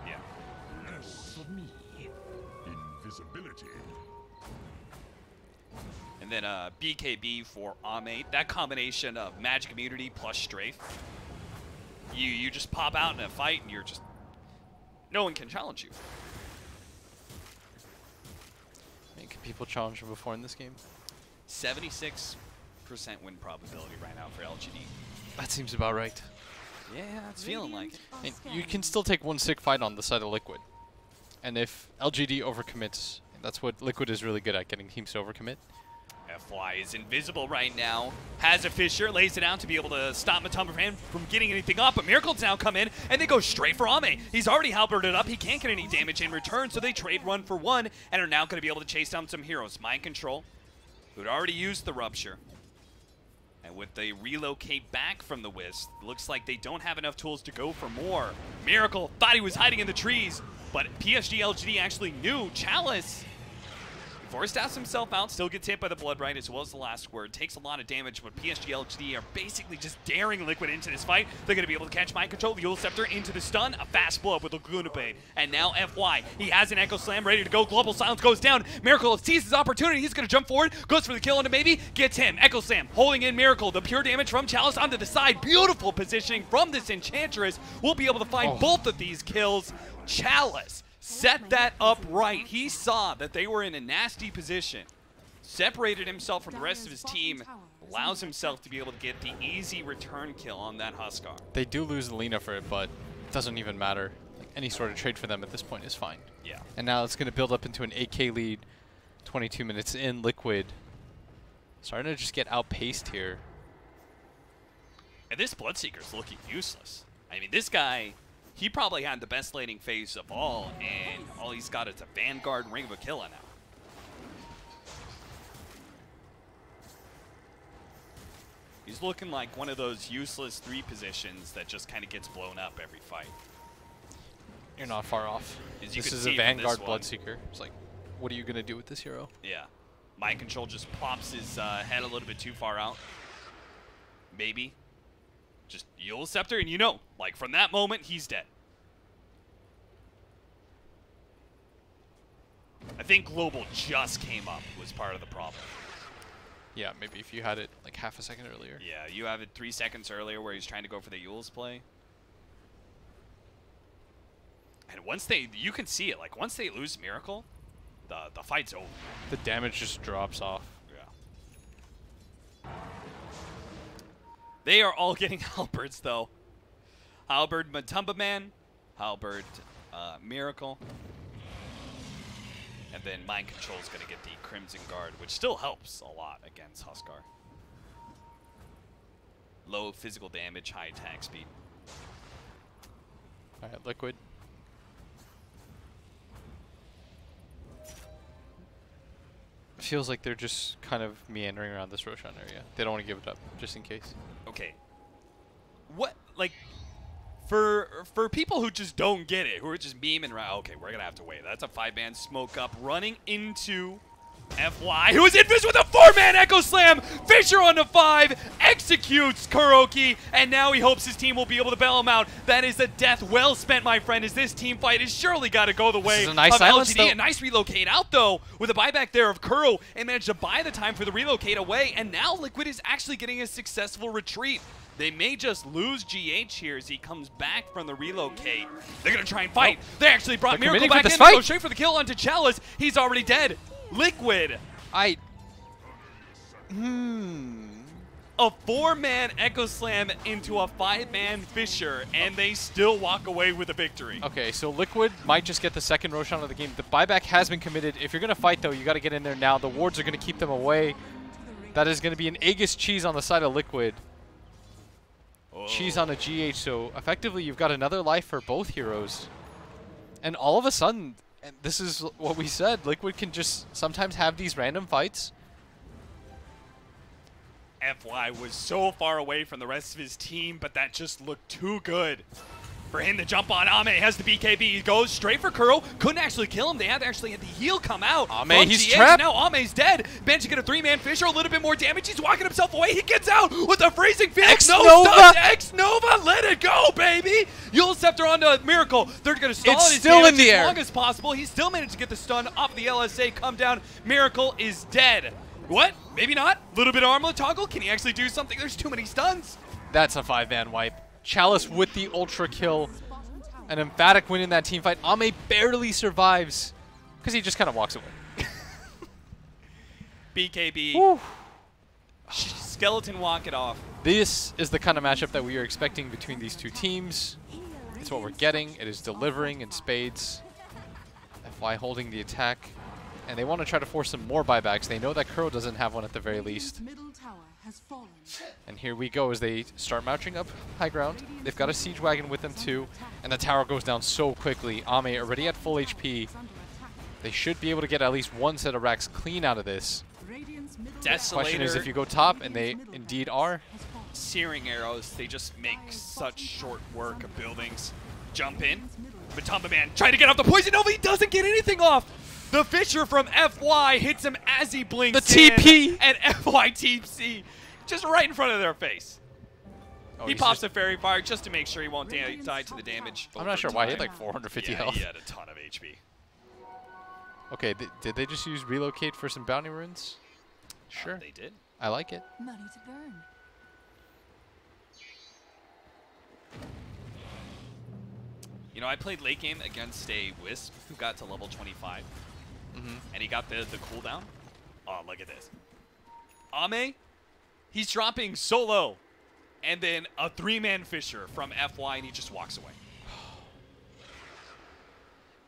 Yeah. Invisibility. And then BKB for Ame. That combination of magic immunity plus strafe. You just pop out in a fight and you're just... No one can challenge you. I mean, can people challenge him before in this game? 76% win probability right now for LGD. That seems about right. Yeah, it's feeling like it. I mean, you can still take one sick fight on the side of Liquid. And if LGD overcommits, that's what Liquid is really good at, getting teams to overcommit. FY is invisible right now. Has a Fissure, lays it out to be able to stop Matumba from getting anything up, but Miracle's now come in, and they go straight for Ame. He's already halberded up. He can't get any damage in return, so they trade 1 for 1, and are now going to be able to chase down some heroes. Mind Control, who'd already used the Rupture. And with the relocate back from the Wisp, looks like they don't have enough tools to go for more. Miracle thought he was hiding in the trees, but PSG.LGD actually knew. Chalice Force Staffs himself out, still gets hit by the Blood Right as well as the last word. Takes a lot of damage, but PSG.LGD are basically just daring Liquid into this fight. They're going to be able to catch Mind Control, the Eul Scepter into the stun, a fast blow up with Laguna Blade. And now FY, he has an Echo Slam ready to go. Global Silence goes down. Miracle sees his opportunity. He's going to jump forward, goes for the kill into maybe, gets him. Echo Slam holding in Miracle. The pure damage from Chalice onto the side. Beautiful positioning from this Enchantress. We'll be able to find both of these kills. Chalice set that up right. He saw that they were in a nasty position. Separated himself from the rest of his team, allows himself to be able to get the easy return kill on that Huskar. They do lose Alina for it, but it doesn't even matter. Like, any sort of trade for them at this point is fine. Yeah. And now it's going to build up into an 8K lead. 22 minutes in, Liquid Starting to just get outpaced here. And this Bloodseeker's looking useless. I mean, this guy, he probably had the best laning phase of all, and all he's got is a Vanguard and Ring of Aquila now. He's looking like one of those useless 3 positions that just kind of gets blown up every fight. You're not far off. As you This can is see a from Vanguard this one. Bloodseeker. It's like, what are you going to do with this hero? Yeah. Mind Control just plops his head a little bit too far out. Maybe. Just Eul Scepter, and you know, like from that moment, he's dead. I think Global just came up was part of the problem. Yeah, maybe if you had it like half a second earlier. Yeah, you have it 3 seconds earlier where he's trying to go for the Eul's play. And once they, you can see it, like once they lose Miracle, the fight's over. The damage just drops off. Yeah. They are all getting Halberds though. Halberd Matumba Man, Halberd Miracle. And then Mind Control is going to get the Crimson Guard, which still helps a lot against Huskar. Low physical damage, high attack speed. Alright, Liquid. Feels like they're just kind of meandering around this Roshan area. They don't want to give it up, just in case. Okay. What, like, for people who just don't get it, who are just memeing around, okay, we're going to have to wait. That's a 5-man smoke up running into FY, who is invis with a 4-man Echo Slam. Fisher on the 5, executes Kuroki, and now he hopes his team will be able to bail him out. That is a death well spent, my friend, as this team fight has surely got to go the way This is a nice of silence, LGD. though. A nice relocate out, though, with a buyback there of Kuro, and managed to buy the time for the relocate away, and now Liquid is actually getting a successful retreat. They may just lose GH here as he comes back from the relocate. They're going to try and fight. Nope. They actually brought They're Miracle committing back for in. this They go fight. straight for the kill onto Chalice. He's already dead. Liquid. A 4-man Echo Slam into a 5-man Fisher, and they still walk away with a victory. Okay, so Liquid might just get the second Roshan of the game. The buyback has been committed. If you're going to fight, though, you got to get in there now. The wards are going to keep them away. That is going to be an Aegis cheese on the side of Liquid. Cheese on a GH, so effectively you've got another life for both heroes. And all of a sudden, and this is what we said, Liquid can just sometimes have these random fights. FY was so far away from the rest of his team, but that just looked too good for him to jump on. Ame has the BKB. He goes straight for Kuro. Couldn't actually kill him. They had actually had the heal come out. Ame, he's trapped. Now Ame's dead. Managed to get a 3-man Fisher. A little bit more damage. He's walking himself away. He gets out with a freezing field. X-Nova. X-Nova. Let it go, baby. Eul Scepter onto Miracle. They're going to stall It's his still damage in the as air. long as possible. He still managed to get the stun off the LSA. Come down. Miracle is dead. What? Maybe not. Little bit of armlet toggle. Can he actually do something? There's too many stuns. That's a 5-man wipe. Chalice with the ultra kill. An emphatic win in that team fight. Ame barely survives because he just kind of walks away. BKB. Whew. Skeleton walk it off. This is the kind of matchup that we are expecting between these two teams. It's what we're getting. It is delivering in spades. FY holding the attack. And they want to try to force some more buybacks. They know that Kuro doesn't have one at the very least. Middle tower has fallen. And here we go as they start marching up high ground. They've got a siege wagon with them too. And the tower goes down so quickly. Ame already at full HP. They should be able to get at least one set of racks clean out of this. Question is if you go top, and they indeed are. Searing arrows, they just make such short work of buildings. Jump in. Matumba Man trying to get off the poison nova. He doesn't get anything off. The Fisher from FY hits him as he blinks The TP. in, and FY TP just right in front of their face. Oh, He he's pops just- a fairy fire just to make sure he won't die to the damage. I'm not sure over why he had time. like 450 Yeah, health. he had a ton of HP. Okay, did they just use relocate for some bounty runes? Sure. They did. I like it. Money to burn. You know, I played late game against a Wisp who got to level 25. And he got the cooldown. Oh, look at this. Ame, he's dropping solo. And then a 3-man Fisher from FY, and he just walks away.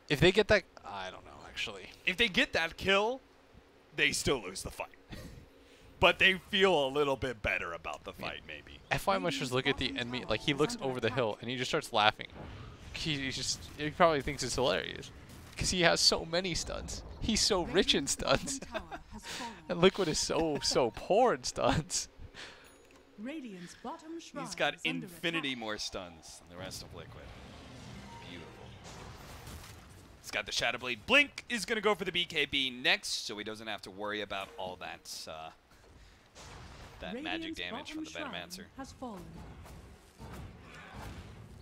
If they get that, I don't know, actually. If they get that kill, they still lose the fight. but they feel a little bit better about the fight, maybe. FY must just look at the enemy, like he looks over the hill and he just starts laughing. He probably thinks it's hilarious because he has so many stuns. He's so rich in stuns, and Liquid is so poor in stuns. Radiant's bottom shrine He's got is under infinity attack. more stuns than the rest of Liquid. Beautiful. He's got the Shadow Blade. Blink is going to go for the BKB next, so he doesn't have to worry about all that magic Radiant's damage from the bottom shrine Venomancer. has fallen.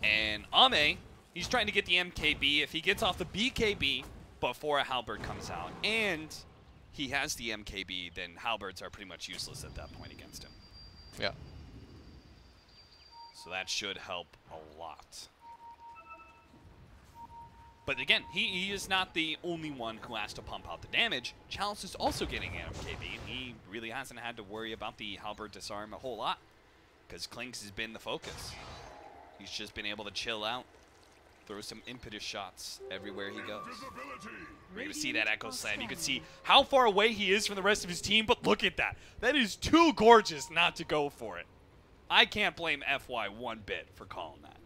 And Ame, he's trying to get the MKB. If he gets off the BKB before a Halberd comes out, and he has the MKB, then Halberds are pretty much useless at that point against him. Yeah. So that should help a lot. But again, he is not the only one who has to pump out the damage. Chalice is also getting an MKB, and he really hasn't had to worry about the Halberd disarm a whole lot, because Klinks has been the focus. He's just been able to chill out, throw some impetus shots everywhere he goes. We're going to see that Echo Slam. You can see how far away he is from the rest of his team, but look at that. That is too gorgeous not to go for it. I can't blame FY one bit for calling that.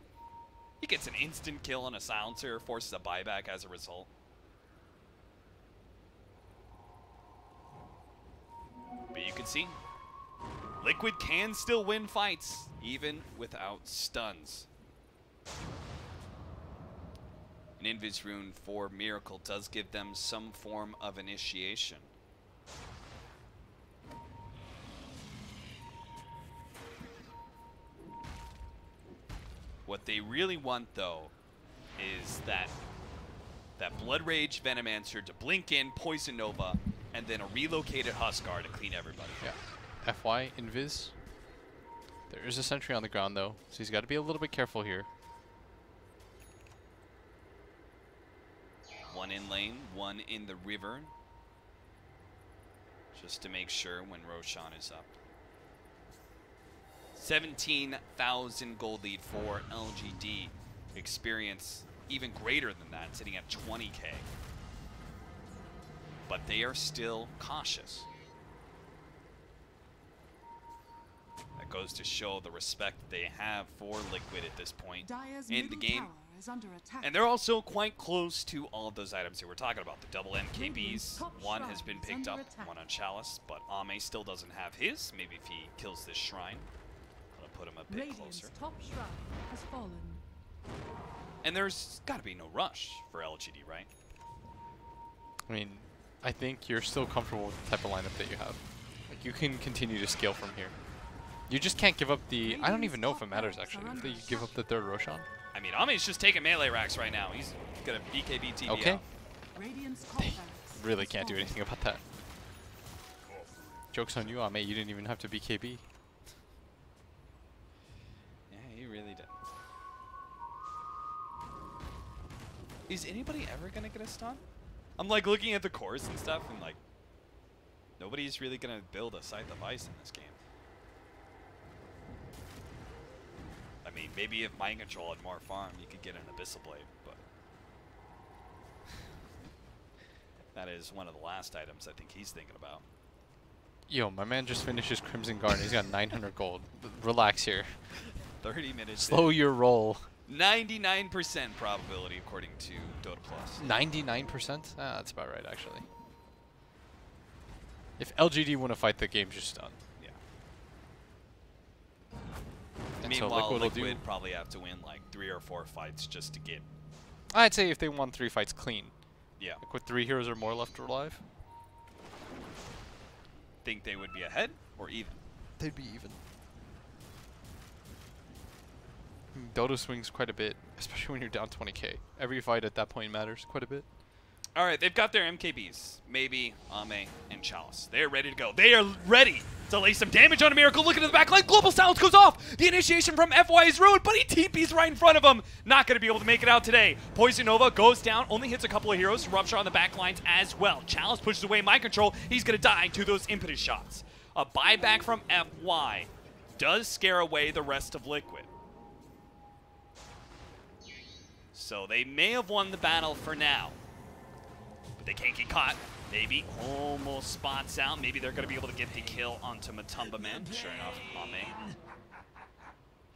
He gets an instant kill on a silencer, forces a buyback as a result. But you can see, Liquid can still win fights, even without stuns. An Invis rune for Miracle does give them some form of initiation. What they really want, though, is that Blood Rage Venomancer to blink in, Poison Nova, and then a relocated Huskar to clean everybody. Yeah. FY Invis. There is a sentry on the ground, though, so he's got to be a little bit careful here. One in lane, one in the river. Just to make sure when Roshan is up. 17,000 gold lead for LGD. Experience even greater than that, sitting at 20k. But they are still cautious. That goes to show the respect they have for Liquid at this point in the game. And they're also quite close to all of those items that we're talking about. The double MKBs, one has been picked up, one on Chalice, but Ame still doesn't have his. Maybe if he kills this shrine, it'll put him a bit closer. Top shrine has fallen. And there's got to be no rush for LGD, right? I mean, I think you're still comfortable with the type of lineup that you have. Like, you can continue to scale from here. You just can't give up the... I don't even know if it matters, actually, if you give up the third Roshan. I mean, Ame's just taking melee racks right now. He's got a BKB TV Okay. out. They really can't do anything about that. Joke's on you, Ame. You didn't even have to BKB. Yeah, he really did. Is anybody ever going to get a stun? I'm like looking at the cores and stuff, and like, nobody's really going to build a Scythe of Ice in this game. I mean, maybe if Mind Control had more farm, you could get an Abyssal Blade, but that is one of the last items I think he's thinking about. Yo, my man just finished his Crimson Guard. He's got 900 gold. Relax here. 30 minutes. Slow your roll. 99% probability according to Dota Plus. 99%? Ah, that's about right, actually. If LGD want to fight, the game's just done. Yeah. And Meanwhile, so Liquid will do. probably have to win like 3 or 4 fights just to get. I'd say if they won 3 fights clean. Yeah. Like with 3 heroes or more left alive. Think they would be ahead or even? They'd be even. Dota swings quite a bit, especially when you're down 20k. Every fight at that point matters quite a bit. All right, they've got their MKBs. Maybe Ame and Chalice. They're ready to go. They are ready to lay some damage on a Miracle. Look into the back line. Global Silence goes off. The initiation from FY is ruined, but he TP's right in front of him. Not going to be able to make it out today. Poison Nova goes down, only hits a couple of heroes. Rupture on the back lines as well. Chalice pushes away Mind Control. He's going to die to those impetus shots. A buyback from FY does scare away the rest of Liquid. So they may have won the battle for now. But they can't get caught. Maybe almost spots out. Maybe they're going to be able to get the kill onto Matumba Man. Sure enough, Ame.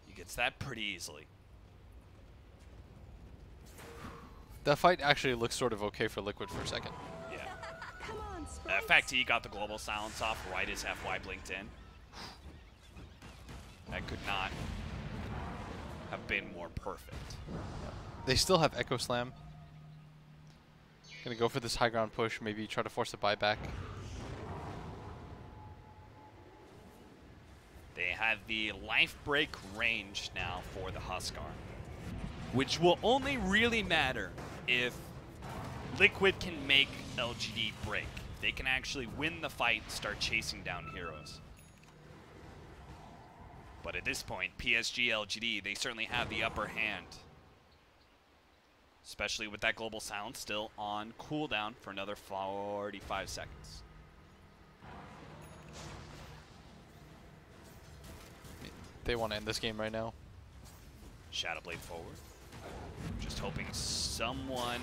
He gets that pretty easily. That fight actually looks sort of okay for Liquid for a second. Yeah. Come on, In Spence. fact, he got the global silence off right as FY blinked in. That could not have been more perfect. They still have Echo Slam. Gonna go for this high ground push, maybe try to force a buyback. They have the life break range now for the Huskar, which will only really matter if Liquid can make LGD break. They can actually win the fight and start chasing down heroes. But at this point, PSG.LGD, they certainly have the upper hand. Especially with that global silence still on cooldown for another 45 seconds. They want to end this game right now. Shadowblade forward. Just hoping someone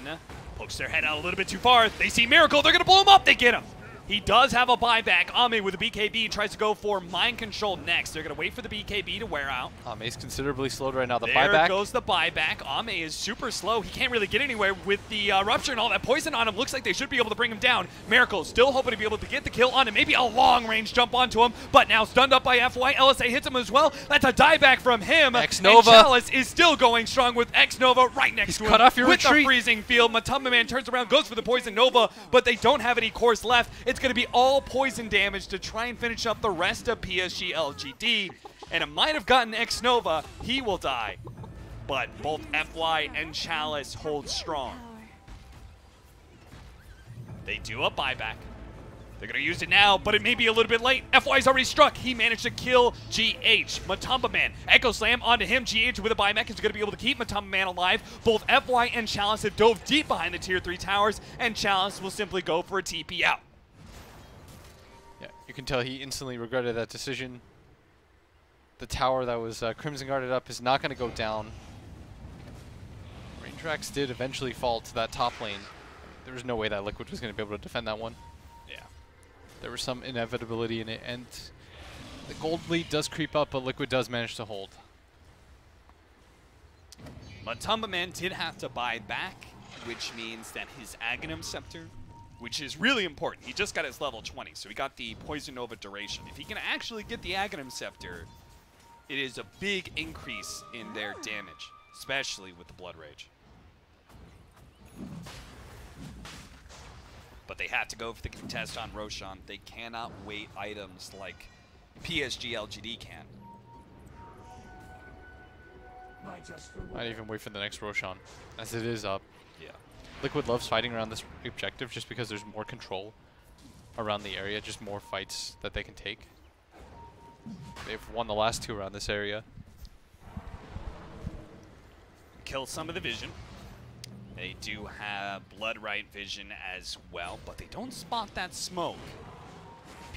pokes their head out a little bit too far. They see Miracle. They're going to blow him up. They get him. He does have a buyback. Ame with a BKB tries to go for Mind Control next. They're going to wait for the BKB to wear out. Ame's considerably slowed right now. The there buyback. Goes the buyback. Ame is super slow. He can't really get anywhere with the Rupture and all that poison on him. Looks like they should be able to bring him down. Miracle still hoping to be able to get the kill on him. Maybe a long-range jump onto him, but now stunned up by FY. LSA hits him as well. That's a dieback from him. X-Nova. And Chalice is still going strong with X-Nova right next to him. Cut off your with retreat. the freezing field. Matumba Man turns around, goes for the Poison Nova, but they don't have any cores left. It's going to be all poison damage to try and finish up the rest of PSG.LGD, and it might have gotten X-Nova. He will die, but both FY and Chalice hold strong. They do a buyback. They're going to use it now, but it may be a little bit late. FY's already struck. He managed to kill GH. Matumba Man. Echo Slam onto him. GH with a buyback is going to be able to keep Matumba Man alive. Both FY and Chalice have dove deep behind the tier 3 towers, and Chalice will simply go for a TP out. Yeah, you can tell he instantly regretted that decision. The tower that was Crimson guarded up is not going to go down. Raintrax did eventually fall to that top lane. There was no way that Liquid was going to be able to defend that one. Yeah. There was some inevitability in it, and the gold lead does creep up, but Liquid does manage to hold. Matumba Man did have to buy back, which means that his Aghanim Scepter, which is really important. He just got his level 20, so he got the Poison Nova duration. If he can actually get the Aghanim Scepter, it is a big increase in their damage, especially with the Blood Rage. But they have to go for the contest on Roshan. They cannot wait items like PSG.LGD can. Might even wait for the next Roshan, as it is up. Yeah. Liquid loves fighting around this objective just because there's more control around the area, just more fights that they can take. They've won the last 2 around this area. Kill some of the vision. They do have Blood Right vision as well, but they don't spot that smoke.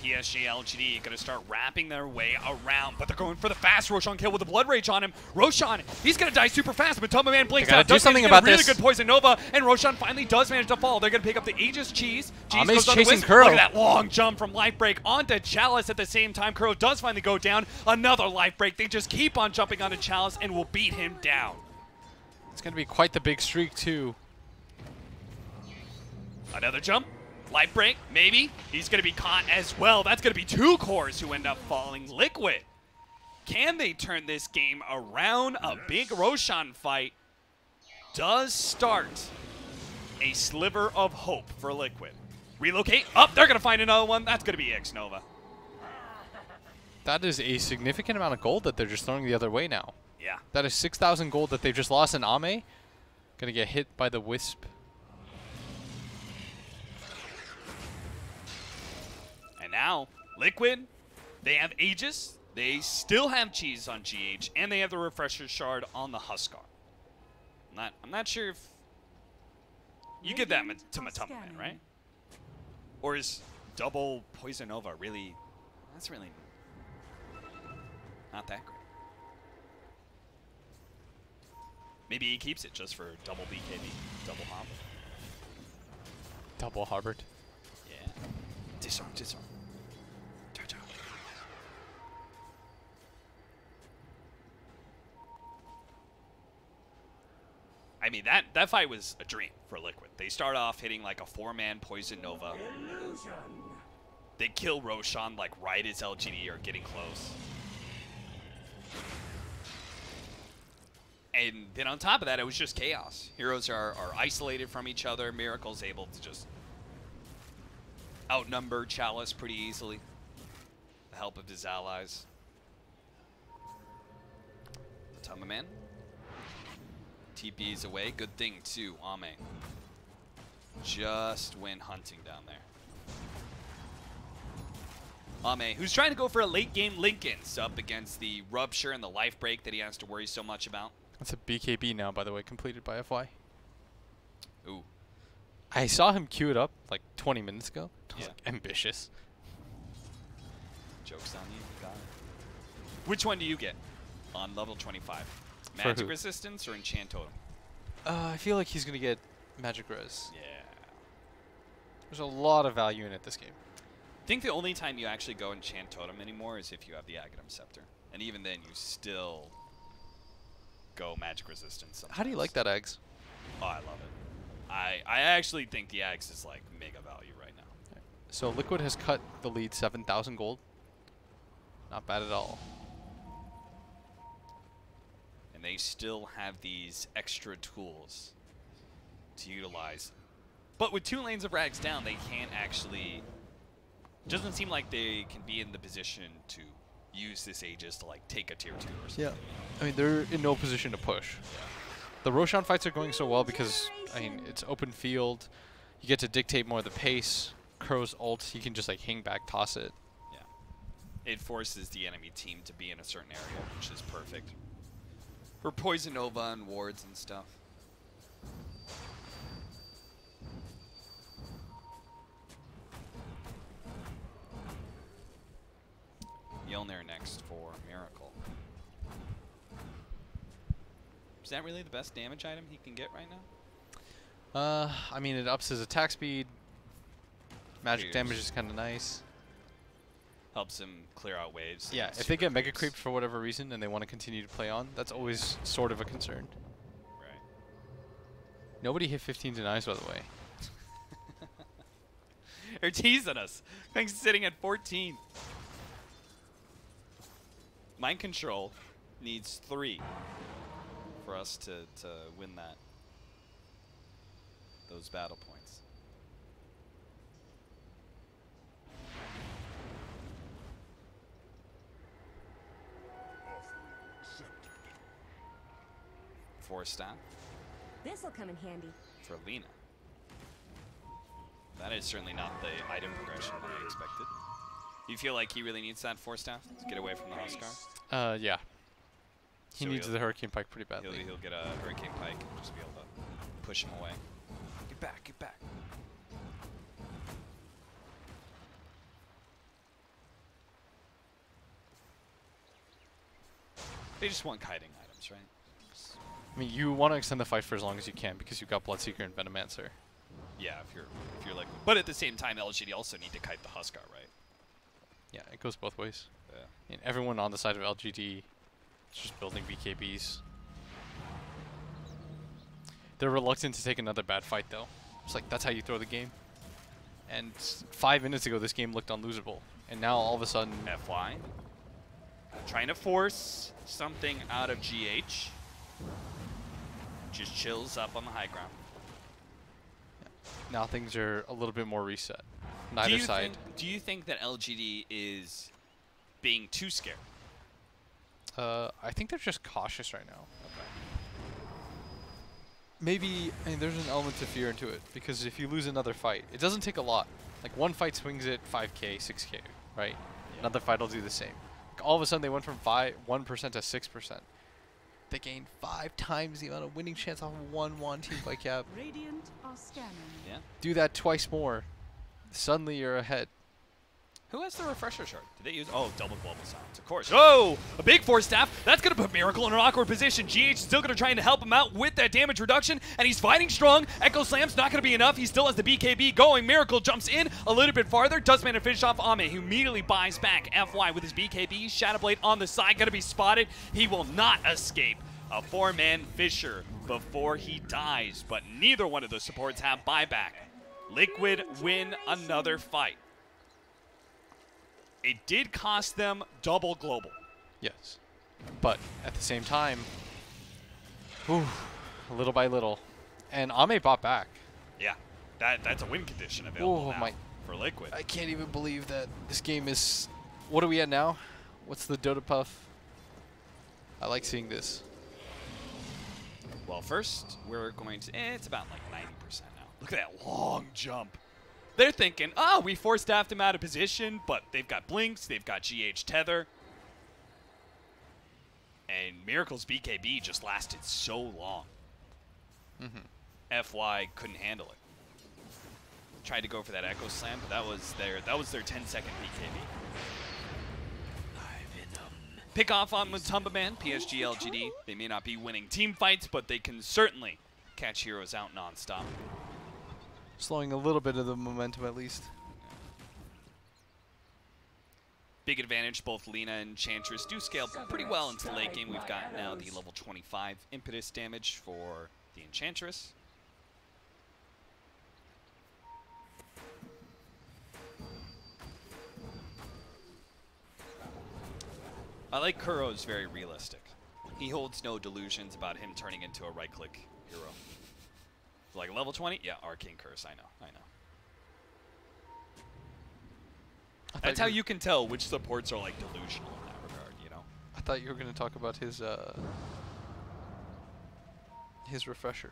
PSG.LGD going to start wrapping their way around, but they're going for the fast Roshan kill with the Blood Rage on him. Roshan, he's going to die super fast, but Matumba Man blinks out. Do something about really this. Good Poison Nova, and Roshan finally does manage to fall. They're going to pick up the Aegis Cheese. Ame's goes on the chasing Wisp. Kuro. Look at that long jump from Life Break onto Chalice at the same time. Kuro does finally go down. Another Life Break. They just keep on jumping onto Chalice and will beat him down. It's going to be quite the big streak, too. Another jump. Light break, maybe. He's going to be caught as well. That's going to be 2 cores who end up falling. Liquid. Can they turn this game around? A big Roshan fight does start a sliver of hope for Liquid. Relocate. Up. They're going to find another one. That's going to be X-Nova. That is a significant amount of gold that they're just throwing the other way now. Yeah. That is 6,000 gold that they've just lost in Ame. Going to get hit by the Wisp. And now, Liquid, they have Aegis, they still have Cheese on GH, and they have the Refresher Shard on the Huskar. I'm not sure if you give that to Matumba Man, right? Or is double Poison Nova really, that's really not that great. Maybe he keeps it just for double BKB, double hop. Double Harbert. Yeah. Disarm, disarm. Cha-cha. I mean, that fight was a dream for Liquid. They start off hitting like a 4-man Poison Nova. They kill Roshan like right as LGD are getting close. And then on top of that, it was just chaos. Heroes are isolated from each other. Miracle's able to just outnumber Chalice pretty easily. The help of his allies. Tama Man. TP's away. Good thing too, Ame. Just went hunting down there. Ame, who's trying to go for a late game Linken's up against the Rupture and the life break that he has to worry so much about. That's a BKB now, by the way, completed by FY. Ooh. I saw him queue it up like 20 minutes ago. I was Yeah. like, ambitious. Joke's on you. Got it. Which one do you get on level 25? For Magic who? Resistance or Enchant Totem? I feel like he's going to get Magic Res. Yeah. There's a lot of value in it this game. I think the only time you actually go Enchant Totem anymore is if you have the Aghanim Scepter. And even then, you still go Magic Resistance sometimes. How do you like that, Eggs? Oh, I love it. I actually think the Axe is like mega value right now. So Liquid has cut the lead 7,000 gold. Not bad at all. And they still have these extra tools to utilize. But with 2 lanes of Rags down, they can't actually... Doesn't seem like they can be in the position to use this Aegis to like take a tier 2 or something. Yeah. I mean, they're in no position to push. The Roshan fights are going so well because, I mean, it's open field. You get to dictate more of the pace. Crow's ult, you can just like hang back, toss it. Yeah. It forces the enemy team to be in a certain area, which is perfect. For Poison Nova and wards and stuff. Mjolnir next for Miracle. Is that really the best damage item he can get right now? I mean, it ups his attack speed. Magic Clears. damage is kind of nice. Helps him clear out waves. Yeah, and if they get super mega creeps. creeped for whatever reason and they want to continue to play on, that's always sort of a concern. Right. Nobody hit 15 denies, by the way. They're teasing us. Things sitting at 14. Mind Control needs 3 for us to win those battle points. Offering accepted. 4 staff This'll come in handy. for Lina. That is certainly not the item progression that I expected. Do you feel like he really needs that 4 staff to get away from the Huskar? Yeah. He So needs he'll- the Hurricane Pike pretty badly. He'll get a Hurricane Pike and just be able to push him away. Get back, get back. They just want kiting items, right? I mean, you want to extend the fight for as long as you can because you've got Bloodseeker and Venomancer. Yeah, if you're like, but at the same time, LGD also need to kite the Huskar, right? Yeah, it goes both ways. Yeah. And everyone on the side of LGD is just building BKBs. They're reluctant to take another bad fight, though. It's like, that's how you throw the game. And 5 minutes ago, this game looked unlosable. And now, all of a sudden... FY. Trying to force something out of GH. Just chills up on the high ground. Now things are a little bit more reset. Neither side. Do you think that LGD is being too scared? I think they're just cautious right now. Okay. Maybe, I mean, there's an element of fear into it. Because if you lose another fight, it doesn't take a lot. Like, one fight swings it 5k, 6k, right? Yeah. Another fight will do the same. Like, all of a sudden, they went from 1% to 6%. They gained 5 times the amount of winning chance off of one team fight cap. Radiant are scanning. Yeah. Do that twice more. Suddenly, you're ahead. Who has the refresher shard? Did they use? Oh, double global silence, of course. Oh, a big force staff. That's going to put Miracle in an awkward position. GH is still going to try to help him out with that damage reduction, and he's fighting strong. Echo Slam's not going to be enough. He still has the BKB going. Miracle jumps in a little bit farther. Does manage to finish off Ame, who immediately buys back. FY with his BKB. Shadow Blade on the side, going to be spotted. He will not escape. A 4-man Fissure before he dies, but neither one of the supports have buyback. Liquid win another fight. It did cost them double global. Yes. But at the same time, little by little. And Ame bought back. Yeah, that's a win condition available now for Liquid. I can't even believe that this game is... What are we at now? What's the Dota Puff? I like seeing this. Well, first, we're going to... it's about like 90% now. Look at that long jump. They're thinking, oh, we force-staffed him out of position, but they've got Blinks, they've got GH Tether. And Miracle's BKB just lasted so long. FY couldn't handle it. Tried to go for that Echo Slam, but that was their 10-second BKB. Pick off on Matumba Man, PSG.LGD. They may not be winning team fights, but they can certainly catch heroes out non-stop. Slowing a little bit of the momentum at least. Big advantage, both Lina and Enchantress do scale pretty well into the late game. We've got now the level 25 impetus damage for the Enchantress. I like Kuro's very realistic. He holds no delusions about him turning into a right-click hero. Like level 20? Yeah, Arcane Curse, I know. That's how you can tell which supports are like delusional in that regard, you know? I thought you were going to talk about his refresher.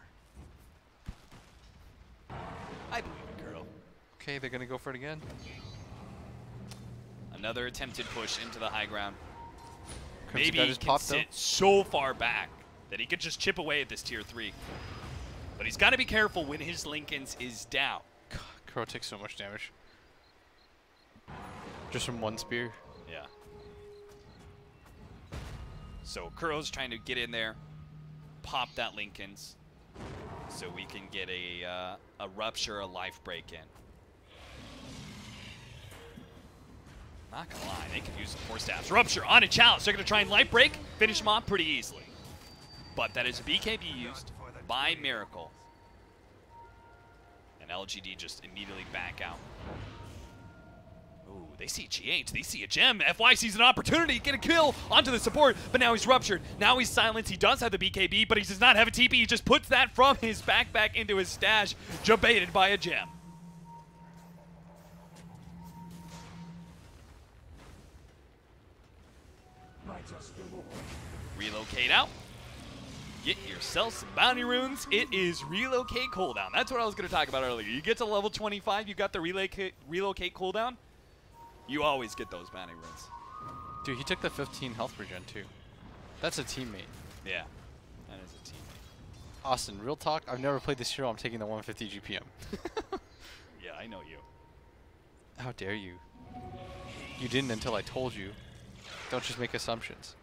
I believe it, girl. Okay, they're going to go for it again. Another attempted push into the high ground. Crimson Maybe Guard he just can popped sit up. so far back that he could just chip away at this tier 3. But he's got to be careful when his Lincolns is down. Kuro takes so much damage. Just from one spear. Yeah. So Kuro's trying to get in there, pop that Lincolns, so we can get a Rupture, a life break in. Not gonna lie, they could use the 4 staffs. Rupture on a challenge. They're gonna try and life break, finish him off pretty easily. But that is a BKB used by Miracle. And LGD just immediately back out. Ooh, they see GH, they see a gem. FY sees an opportunity to get a kill onto the support, but now he's ruptured. Now he's silenced. He does have the BKB, but he does not have a TP. He just puts that from his backpack into his stash, jebaited by a gem. Relocate out. Get yourself some bounty runes. It is relocate cooldown. That's what I was going to talk about earlier. You get to level 25, you got the relocate cooldown. You always get those bounty runes. Dude, he took the 15 health regen too. That's a teammate. Yeah, that is a teammate. Austin, real talk, I've never played this hero. I'm taking the 150 GPM. Yeah, I know you. How dare you? You didn't until I told you. Don't just make assumptions.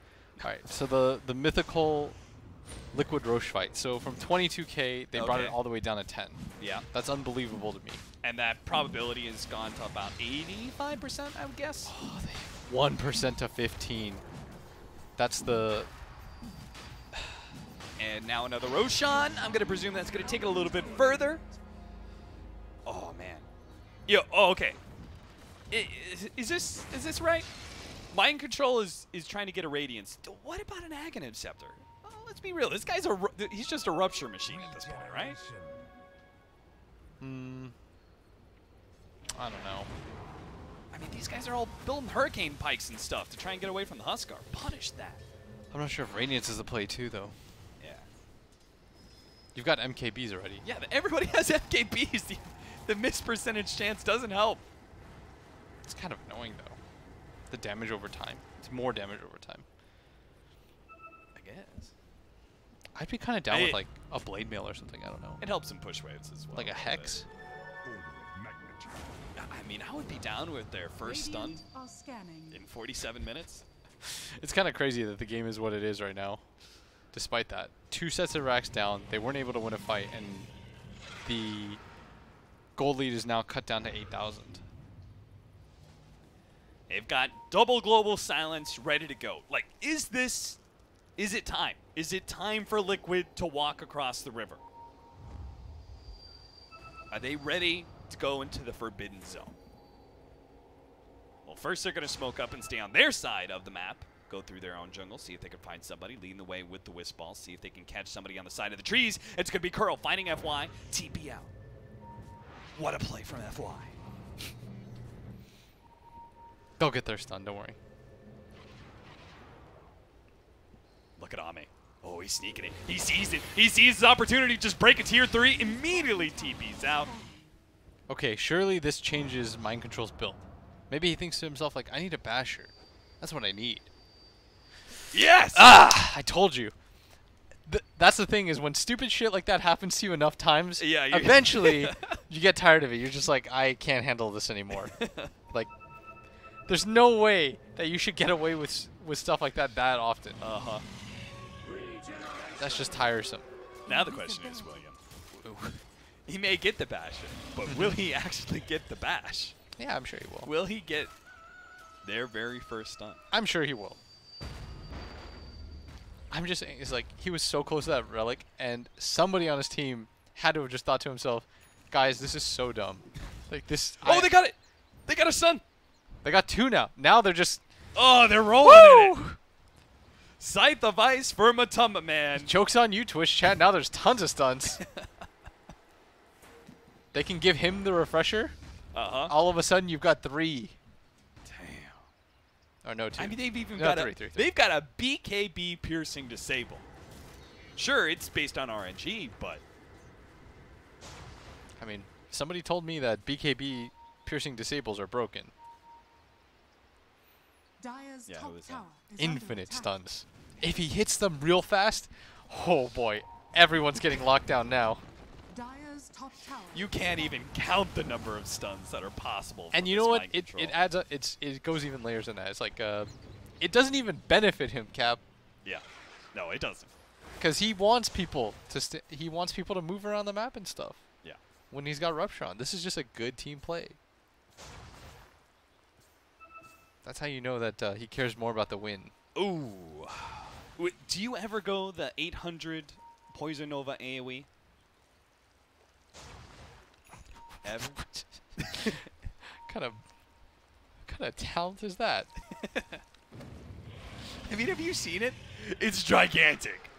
Alright, so the mythical Liquid Roche fight. So from 22k, they brought it all the way down to 10. Yeah. That's unbelievable to me. And that probability has gone to about 85%, I would guess. Oh, 1% to 15. That's the... And now another Roshan. I'm going to presume that's going to take it a little bit further. Oh, man. Yo, oh, okay. Is this right? Mind Control is trying to get a Radiance. What about an Aghanim Scepter? Let's be real. This guy's he's just a Rupture machine at this point, right? I don't know. I mean, these guys are all building Hurricane Pikes and stuff to try and get away from the Huskar. Punish that. I'm not sure if Radiance is the play too, though. Yeah. You've got MKBs already. Yeah, everybody has MKBs. The miss percentage chance doesn't help. It's kind of annoying, though. The damage over time. It's more damage over time. I guess. I'd be kind of down with like a Blade Mail or something. I don't know. It helps him push waves as well. Like a Hex. I mean, I would be down with their first stun Radiant are scanning. in 47 minutes. It's kind of crazy that the game is what it is right now. Despite that, 2 sets of racks down, they weren't able to win a fight, and the gold lead is now cut down to 8,000. They've got double global silence ready to go. Like, is it time? Is it time for Liquid to walk across the river? Are they ready to go into the forbidden zone? Well, first they're going to smoke up and stay on their side of the map. Go through their own jungle, see if they can find somebody, leading the way with the wisp ball, see if they can catch somebody on the side of the trees. It's going to be Curl finding FY, TP out. What a play from FY. They'll get their stun, don't worry. Look at Ame. Oh, he's sneaking it. He sees it. He sees his opportunity to just break a tier 3, immediately TP's out. Okay, surely this changes Mind Control's build. Maybe he thinks to himself, like, I need a basher. That's what I need. Yes! Ah! I told you. That's the thing, is when stupid shit like that happens to you enough times, Yeah, eventually you get tired of it. You're just like, I can't handle this anymore. Like, there's no way that you should get away with stuff like that often. Uh-huh. That's just tiresome. Now the question is, William, he may get the bash, but will he actually get the bash? Yeah, I'm sure he will. Will he get their very first stun? I'm sure he will. I'm just saying, it's like, he was so close to that relic, and somebody on his team had to have just thought to himself, guys, this is so dumb. Like, this... Oh, they got it! They got a stun! They got 2 now. Now they're just... Oh, they're rolling in it! Scythe of Ice for Matumba, man. Joke's on you, Twitch chat. Now there's tons of stuns. They can give him the refresher. Uh-huh. All of a sudden, you've got 3. Damn. Or no, 2. I mean, they've even No, got three. they've got a BKB piercing disable. Sure, it's based on RNG, but I mean, somebody told me that BKB piercing disables are broken. Dire's Yeah, top who is that? tower is under Infinite attack. stuns. If he hits them real fast, oh boy, everyone's getting locked down now. Dire's top tower. you can't even count the number of stuns that are possible. And from you this know what? mind It control. adds up. It goes even layers than that. It's like it doesn't even benefit him, Cap, Yeah. No, it doesn't. because he wants people to move around the map and stuff. Yeah. When he's got Rupture on, this is just a good team play. That's how you know that he cares more about the win. Ooh. Do you ever go the 800 Poison Nova AoE? Ever? kind of talent is that? I mean, have you seen it? It's gigantic.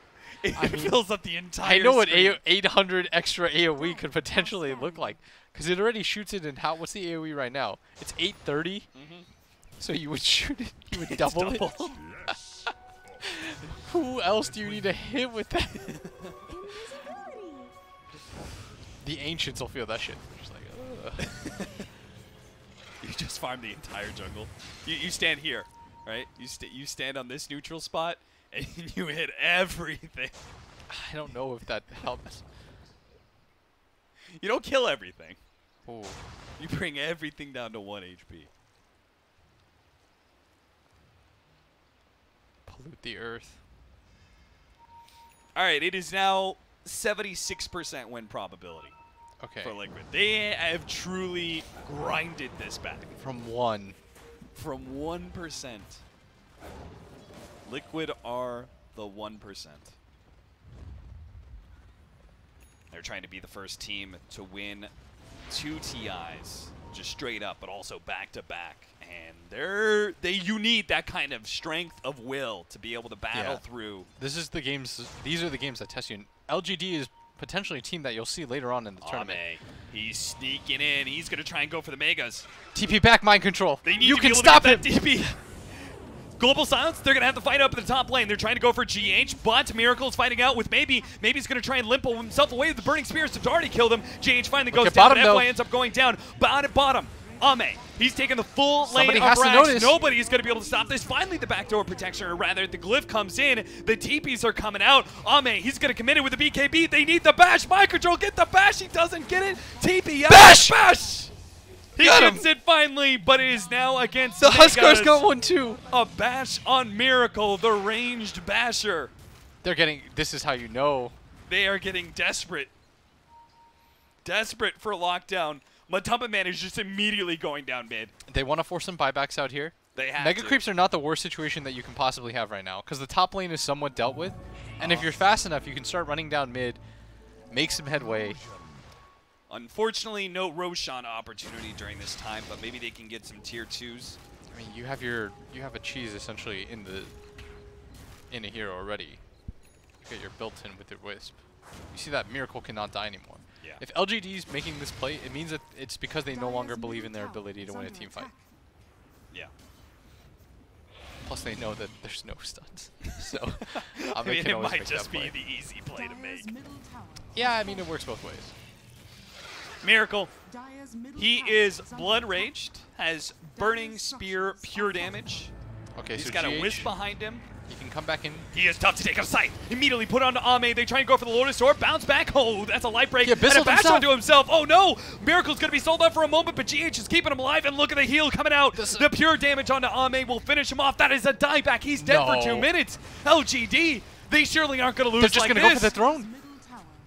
It I mean, fills up the entire I know what screen. 800 extra AoE could potentially look like, because it already shoots it in what's the AoE right now? It's 830. Mhm. So you would shoot it, you would double it. Yes. Who else do you need to hit with that? Invisibility. The ancients will feel that shit. They're just like, ugh. You just farm the entire jungle. You stand here, right? You stand on this neutral spot, and you hit everything. I don't know if that helps. You don't kill everything. Ooh. You bring everything down to 1 HP. Pollute the earth. All right, it is now 76% win probability Okay. for Liquid. They have truly grinded this back. From 1. From 1%. Liquid are the 1%. They're trying to be the first team to win 2 TIs, just straight up, but also back to back. And you need that kind of strength of will to be able to battle through. These are the games that test you. And LGD is potentially a team that you'll see later on in the tournament. Ame, he's sneaking in. He's going to try and go for the Megas. TP back, Mind Control. They need You to can be able stop to him. get that DP. Global Silence, they're going to have to fight up at the top lane. They're trying to go for GH, but Miracle is fighting out with Maybe. Maybe's going to try and limpo himself away with the Burning Spears to already kill them. GH finally goes at down, bottom, and though. FY ends up going down. But at bottom, Ame, he's taking the full Somebody lane has of to racks. notice. Nobody is going to be able to stop this. Finally, the backdoor protection, or rather, the glyph comes in. The TPs are coming out. Ame, he's going to commit it with the BKB. They need the bash. Mind Control, get the bash. He doesn't get it. TP out. Bash! Bash! He gets it finally, but it is now against The Megas. Huskars got one too. A bash on Miracle, the ranged basher. They're getting. This is how you know. They are getting desperate. Desperate for lockdown. Matumba Man is just immediately going down mid. They want to force some buybacks out here. They have Mega to. creeps are not the worst situation that you can possibly have right now, because the top lane is somewhat dealt with, and if you're fast enough, you can start running down mid, make some headway. Unfortunately, no Roshan opportunity during this time, but maybe they can get some tier 2s. I mean, you have a cheese essentially in a hero already. You got your built-in with your Wisp. You see that Miracle cannot die anymore. Yeah. If LGD is making this play, it means that it's because they no longer believe in their ability to win a team fight. Yeah. Plus, they know that there's no stuns. So, I mean, can it always might make just that be play. the easy play to make. Yeah, I mean, it works both ways. Miracle. He He is blood raged, has burning spear, pure damage. Okay, He's so got a GH, wisp behind him. he can come back in. He is tough to take out of sight. Immediately put onto Ame. They try and go for the Lotus Sword. Bounce back. Oh, that's a light break. Yeah, and a Bisselled bash himself. onto himself. Oh, no. Miracle's going to be sold out for a moment, but GH is keeping him alive. And look at the heal coming out. The pure damage onto Ame will finish him off. That is a dieback. He's dead for 2 minutes. LGD, they surely aren't going to lose They're just like going to this. go for the throne.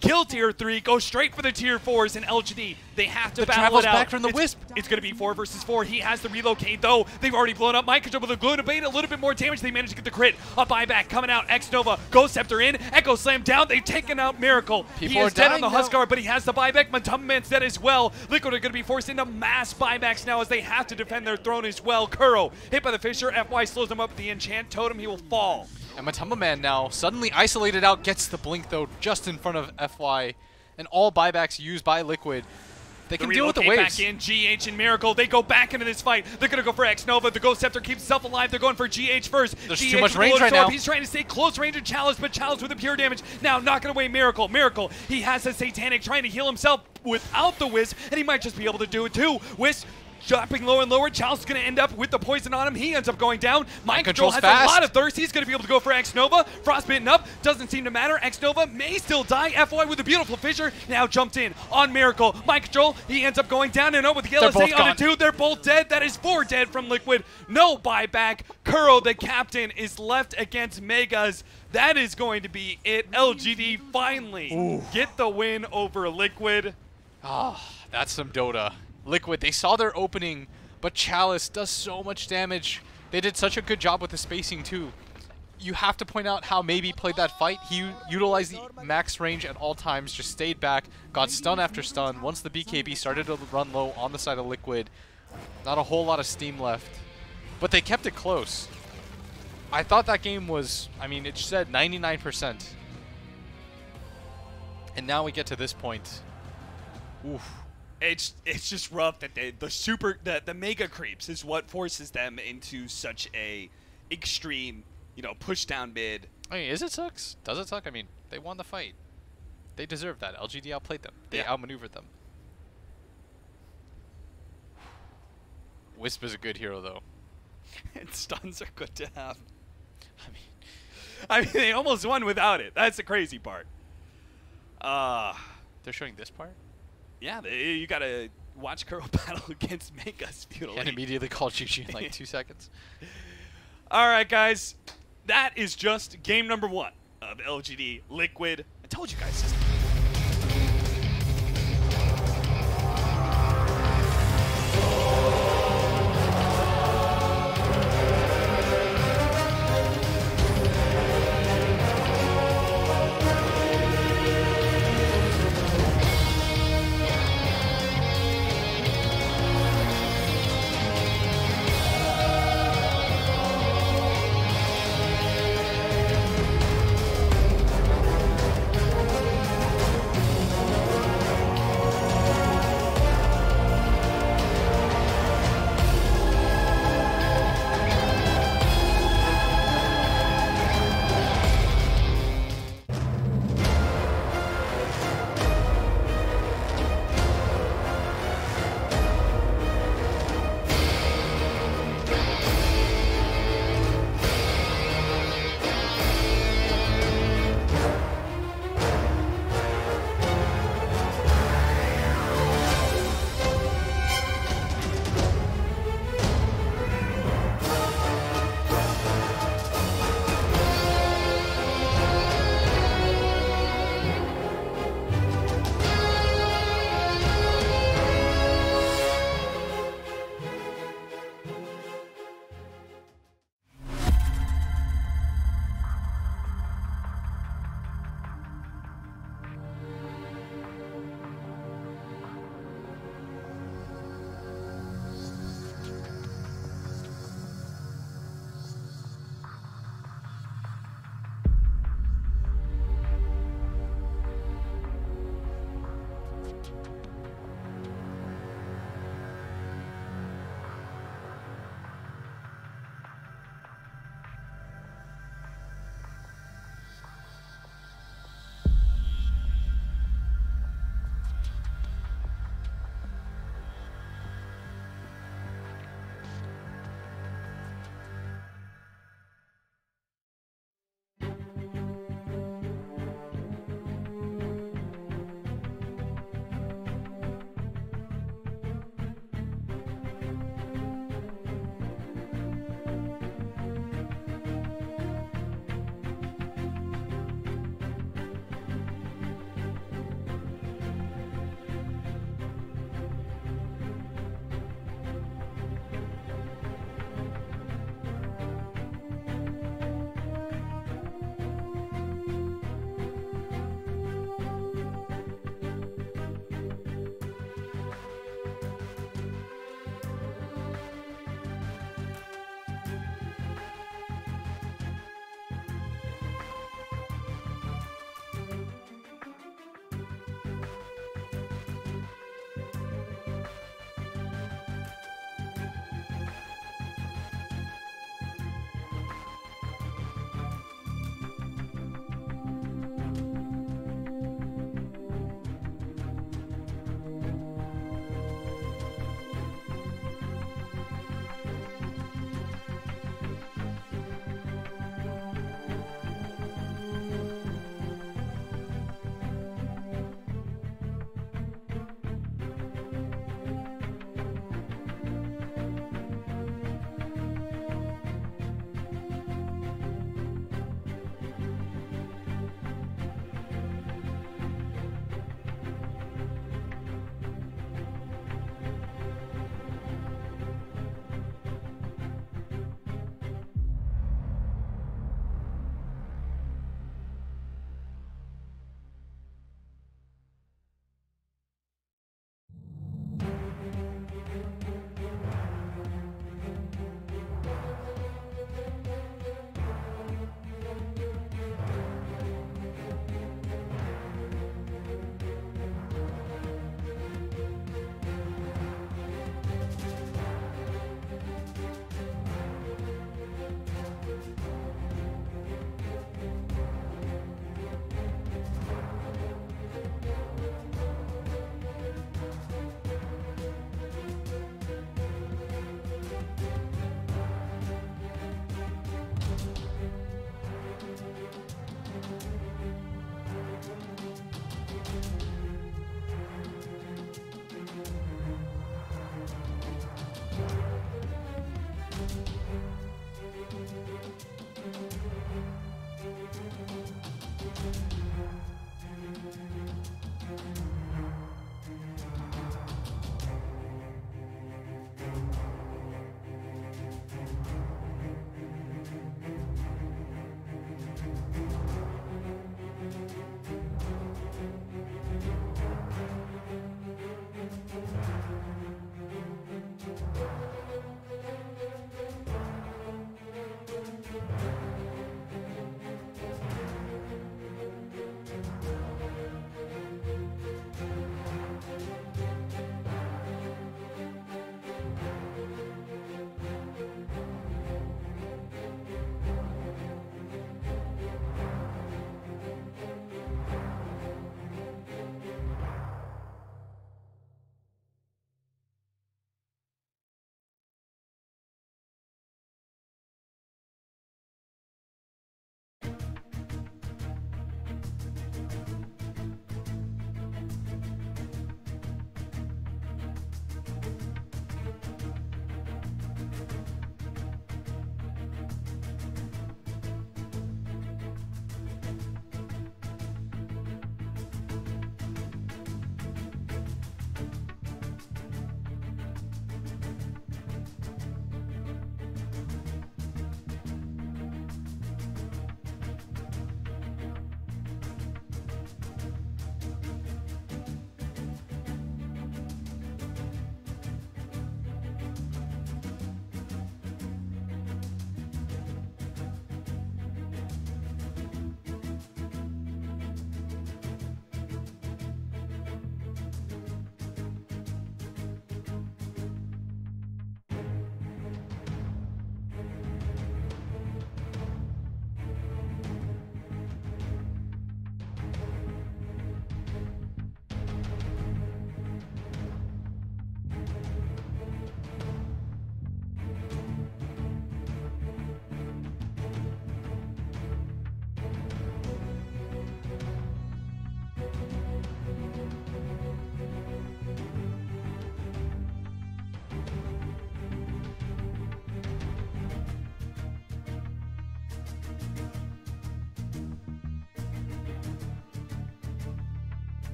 Kill tier 3, go straight for the tier 4s in LGD. They have to The battle travels it out. back from the It's Wisp. going to be 4 versus 4. He has to relocate, though. They've already blown up Mind Control with a glue to bait. A little bit more damage. They managed to get the crit. A buyback coming out. X-Nova, Ghost Scepter in. Echo Slam down. They've taken out Miracle. People He are is dead on dying the now. Huskar, but he has the buyback. Matumba Man's dead as well. Liquid are going to be forced into mass buybacks now as they have to defend their throne as well. Kuro, hit by the Fisher. FY slows him up with the Enchant Totem. He will fall. And Matumba Man now suddenly isolated out, gets the blink though just in front of FY, and all buybacks used by Liquid. They can deal with the relocate waves. back in, GH and Miracle, they go back into this fight. They're going to go for X-Nova. The Ghost Scepter keeps himself alive. They're going for GH first. There's GH too much with the range Lotus right Orb. now. He's trying to stay close range of Chalice, but Chalice with the pure damage. Now knocking away Miracle. Miracle, he has a Satanic trying to heal himself without the Wisp, and he might just be able to do it too. Wisp dropping lower and lower. Chalice is going to end up with the poison on him. He ends up going down. Mind Control Control's has fast. a lot of thirst. He's going to be able to go for X-Nova. Frostbitten up. Doesn't seem to matter. X-Nova may still die. FY with a beautiful fissure. Now jumped in on Miracle. Mind Control. He ends up going down and up with the They're both LSA on gone. a 2. They're both dead. That is 4 dead from Liquid. No buyback. Kuro, the captain, is left against Megas. That is going to be it. LGD finally get the win over Liquid. Ah, that's some Dota. Liquid, they saw their opening, but Chalice does so much damage. They did such a good job with the spacing too. You have to point out how Maybe played that fight. He utilized the max range at all times, just stayed back, got stun after stun. Once the BKB started to run low on the side of Liquid, not a whole lot of steam left. But they kept it close. I thought that game was, I mean, it said 99%. And now we get to this point. Oof. It's just rough that the mega creeps is what forces them into such a extreme, push down mid. I mean, is it sucks? Does it suck? I mean, they won the fight. They deserved that. LGD outplayed them. They outmaneuvered them. Wisp is a good hero, though. And stuns are good to have. I mean, they almost won without it. That's the crazy part. They're showing this part? Yeah, you gotta watch Kuro battle against Megas Feudal. And immediately call GG in like 2 seconds. All right, guys. That is just game number 1 of LGD Liquid. I told you guys this.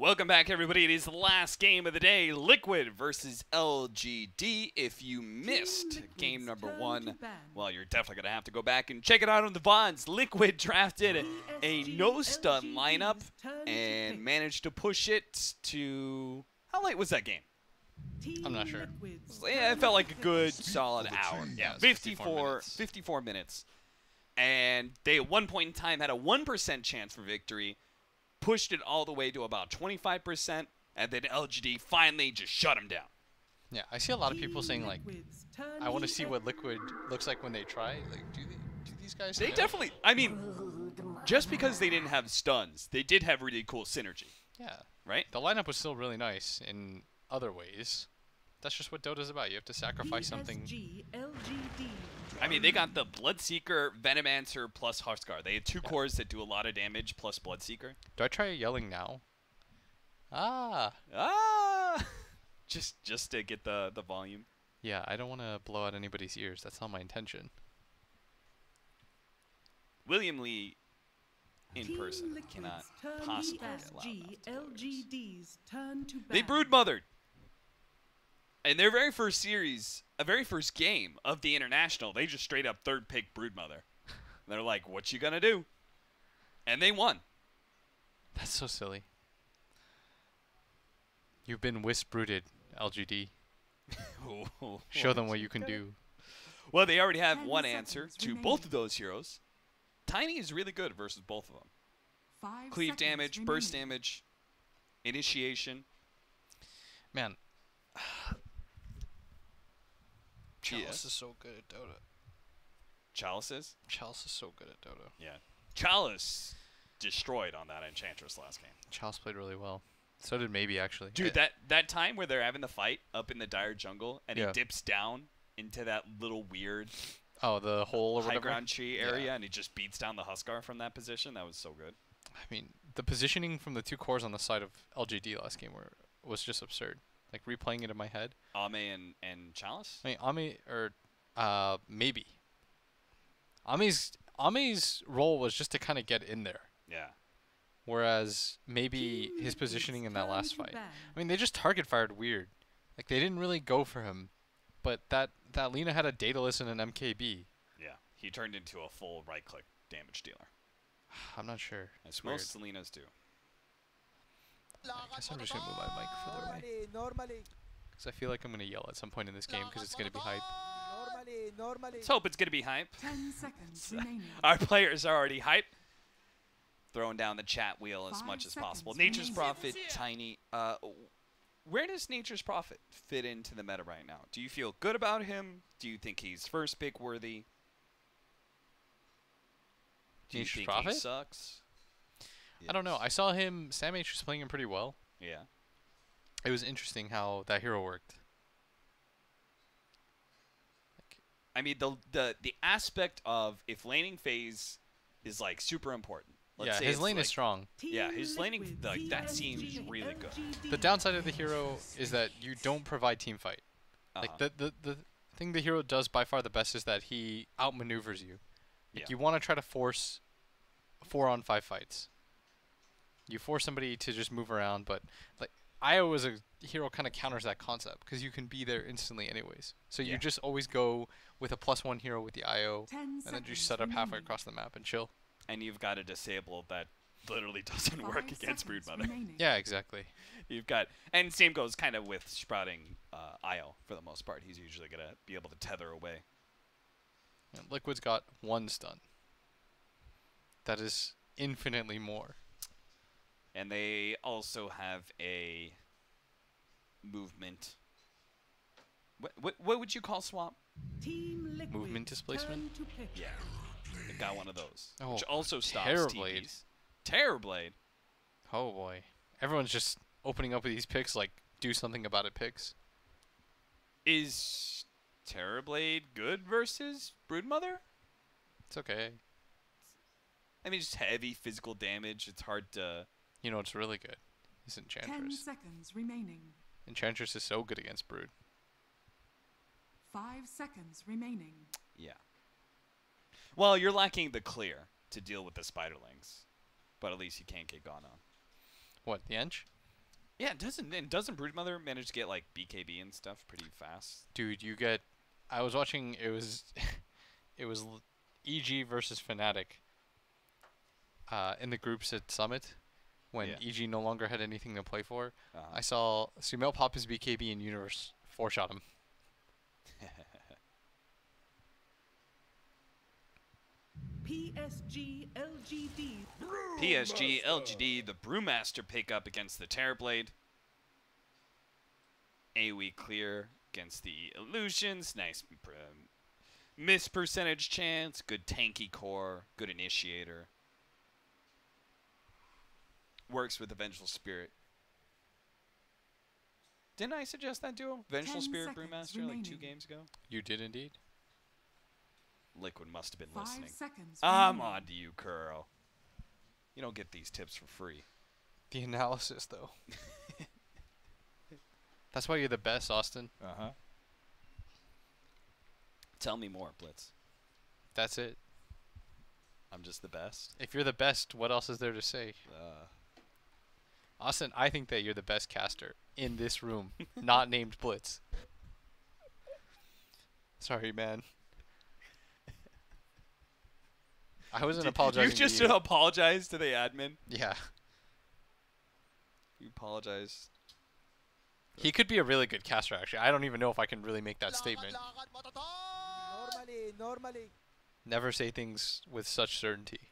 Welcome back, everybody. It is the last game of the day, Liquid versus LGD. If you missed game number 1, well, you're definitely going to have to go back and check it out on the VODs. Liquid drafted a no-stun lineup and managed to push it to... How late was that game? I'm not sure. Yeah, it felt like a good, solid hour. Yeah, 54 54 minutes. And they, at one point in time, had a 1% chance for victory. Pushed it all the way to about 25%, and then LGD finally just shut him down. Yeah, I see a lot of people saying, like, I want to see what Liquid looks like when they try. Like, do these guys... They definitely... I mean, just because they didn't have stuns, they did have really cool synergy. Yeah. Right? The lineup was still really nice in other ways. That's just what Dota's about. You have to sacrifice something. PSG.LGD. I mean, they got the Bloodseeker, Venomancer, plus Huskar. They had 2 cores that do a lot of damage, plus Bloodseeker. Do I try yelling now? Ah! Just to get the volume. Yeah, I don't want to blow out anybody's ears. That's not my intention. William Lee, in person, cannot possibly get loud enough to blow his ears. LGD's turn to They broodmothered. In their very first series, very first game of the International, they just straight up third pick Broodmother. They're like, what you gonna do? And they won. That's so silly. You've been wisp-brooded, LGD. Show them what you can do. Well, they already have one answer to both of those heroes. Tiny is really good versus both of them. 5 Cleave seconds damage, burst remaining. damage, initiation. Man. Chalice Chalice is so good at Dota. Chalices? Chalice is so good at Dota. Yeah. Chalice destroyed on that Enchantress last game. Chalice played really well. So did Maybe, actually. Dude, that time where they're having the fight up in the dire jungle and he dips down into that little weird Oh, the hole or high whatever? ground tree area and he just beats down the Huskar from that position. That was so good. I mean, the positioning from the 2 cores on the side of LGD last game was just absurd. Like, replaying it in my head. Ame and Chalice? I mean, Ame, or Maybe. Ame's role was just to kind of get in there. Yeah. Whereas maybe his positioning in that last fight. I mean, they just target fired weird. Like, they didn't really go for him. But that Lina had a Daedalus and an MKB. Yeah. He turned into a full right-click damage dealer. I'm not sure. As most Selenas do. I guess I'm just going to move my mic further away. Because I feel like I'm going to yell at some point in this game because it's going to be hype. Let's hope it's going to be hype. 10 seconds remaining. Our players are already hype. Throwing down the chat wheel as 5 much as possible. seconds Nature's remaining. Prophet, Tiny. Where does Nature's Prophet fit into the meta right now? Do you feel good about him? Do you think he's first pick worthy? Do you Nature's think Prophet? he sucks? I don't know. I saw him. Sam H was playing him pretty well. Yeah. It was interesting how that hero worked. I mean, the aspect of if laning phase is like super important. Let's say his it's lane like, is strong. Yeah, his laning like that seems really good. The downside of the hero is that you don't provide team fight. Like the thing the hero does by far the best is that he outmaneuvers you. Like you want to try to force 4-on-5 fights. You force somebody to just move around, but like Io as a hero kind of counters that concept because you can be there instantly anyways. So you just always go with a +1 hero with the Io, and then just set up halfway across the map and chill. And you've got a disable that literally doesn't work against Broodmother. Yeah, exactly. You've got, and same goes kind of with sprouting Io for the most part. He's usually gonna be able to tether away. And Liquid's got 1 stun. That is infinitely more. And they also have a movement. What would you call swap? Team Liquid Movement displacement? turn to pick. Yeah, they got one of those, Oh, which also stops Terrorblade. TPs. Terrorblade. Oh boy. Everyone's just opening up with these picks like do something about it picks. Is Terrorblade good versus Broodmother? It's okay. I mean, just heavy physical damage. It's hard to. You know what's really good? Is 10 Enchantress. seconds remaining. Enchantress is so good against Brood. 5 seconds remaining. Yeah. Well, you're lacking the clear to deal with the spiderlings, but at least you can't get gone on. What, the Ench? Yeah, doesn't Broodmother manage to get like BKB and stuff pretty fast? Dude, you get. I was watching. It was, EG versus Fnatic. In the groups at Summit, when Yeah. EG no longer had anything to play for, Uh-huh. I saw Sumail pop his BKB and Universe 4-shot him. PSG.LGD. PSG.LGD, the Brewmaster pickup against the Terrorblade. AoE clear against the Illusions. Nice miss percentage chance. Good tanky core. Good initiator. Works with the Vengeful Spirit. Didn't I suggest that duo? Vengeful 10 Spirit seconds Brewmaster like 2 remaining. games ago? You did indeed. Liquid must have been 5 listening. seconds I'm remaining. on to you, Kuro. You don't get these tips for free. The analysis, though. That's why you're the best, Austin. Uh-huh. Tell me more, Blitz. That's it. I'm just the best. If you're the best, what else is there to say? Austin, I think that you're the best caster in this room, not named Blitz. Sorry, man. I wasn't apologizing You just to you. apologized to the admin? Yeah. You apologize. He could be a really good caster, actually. I don't even know if I can really make that statement. Normally. Never say things with such certainty.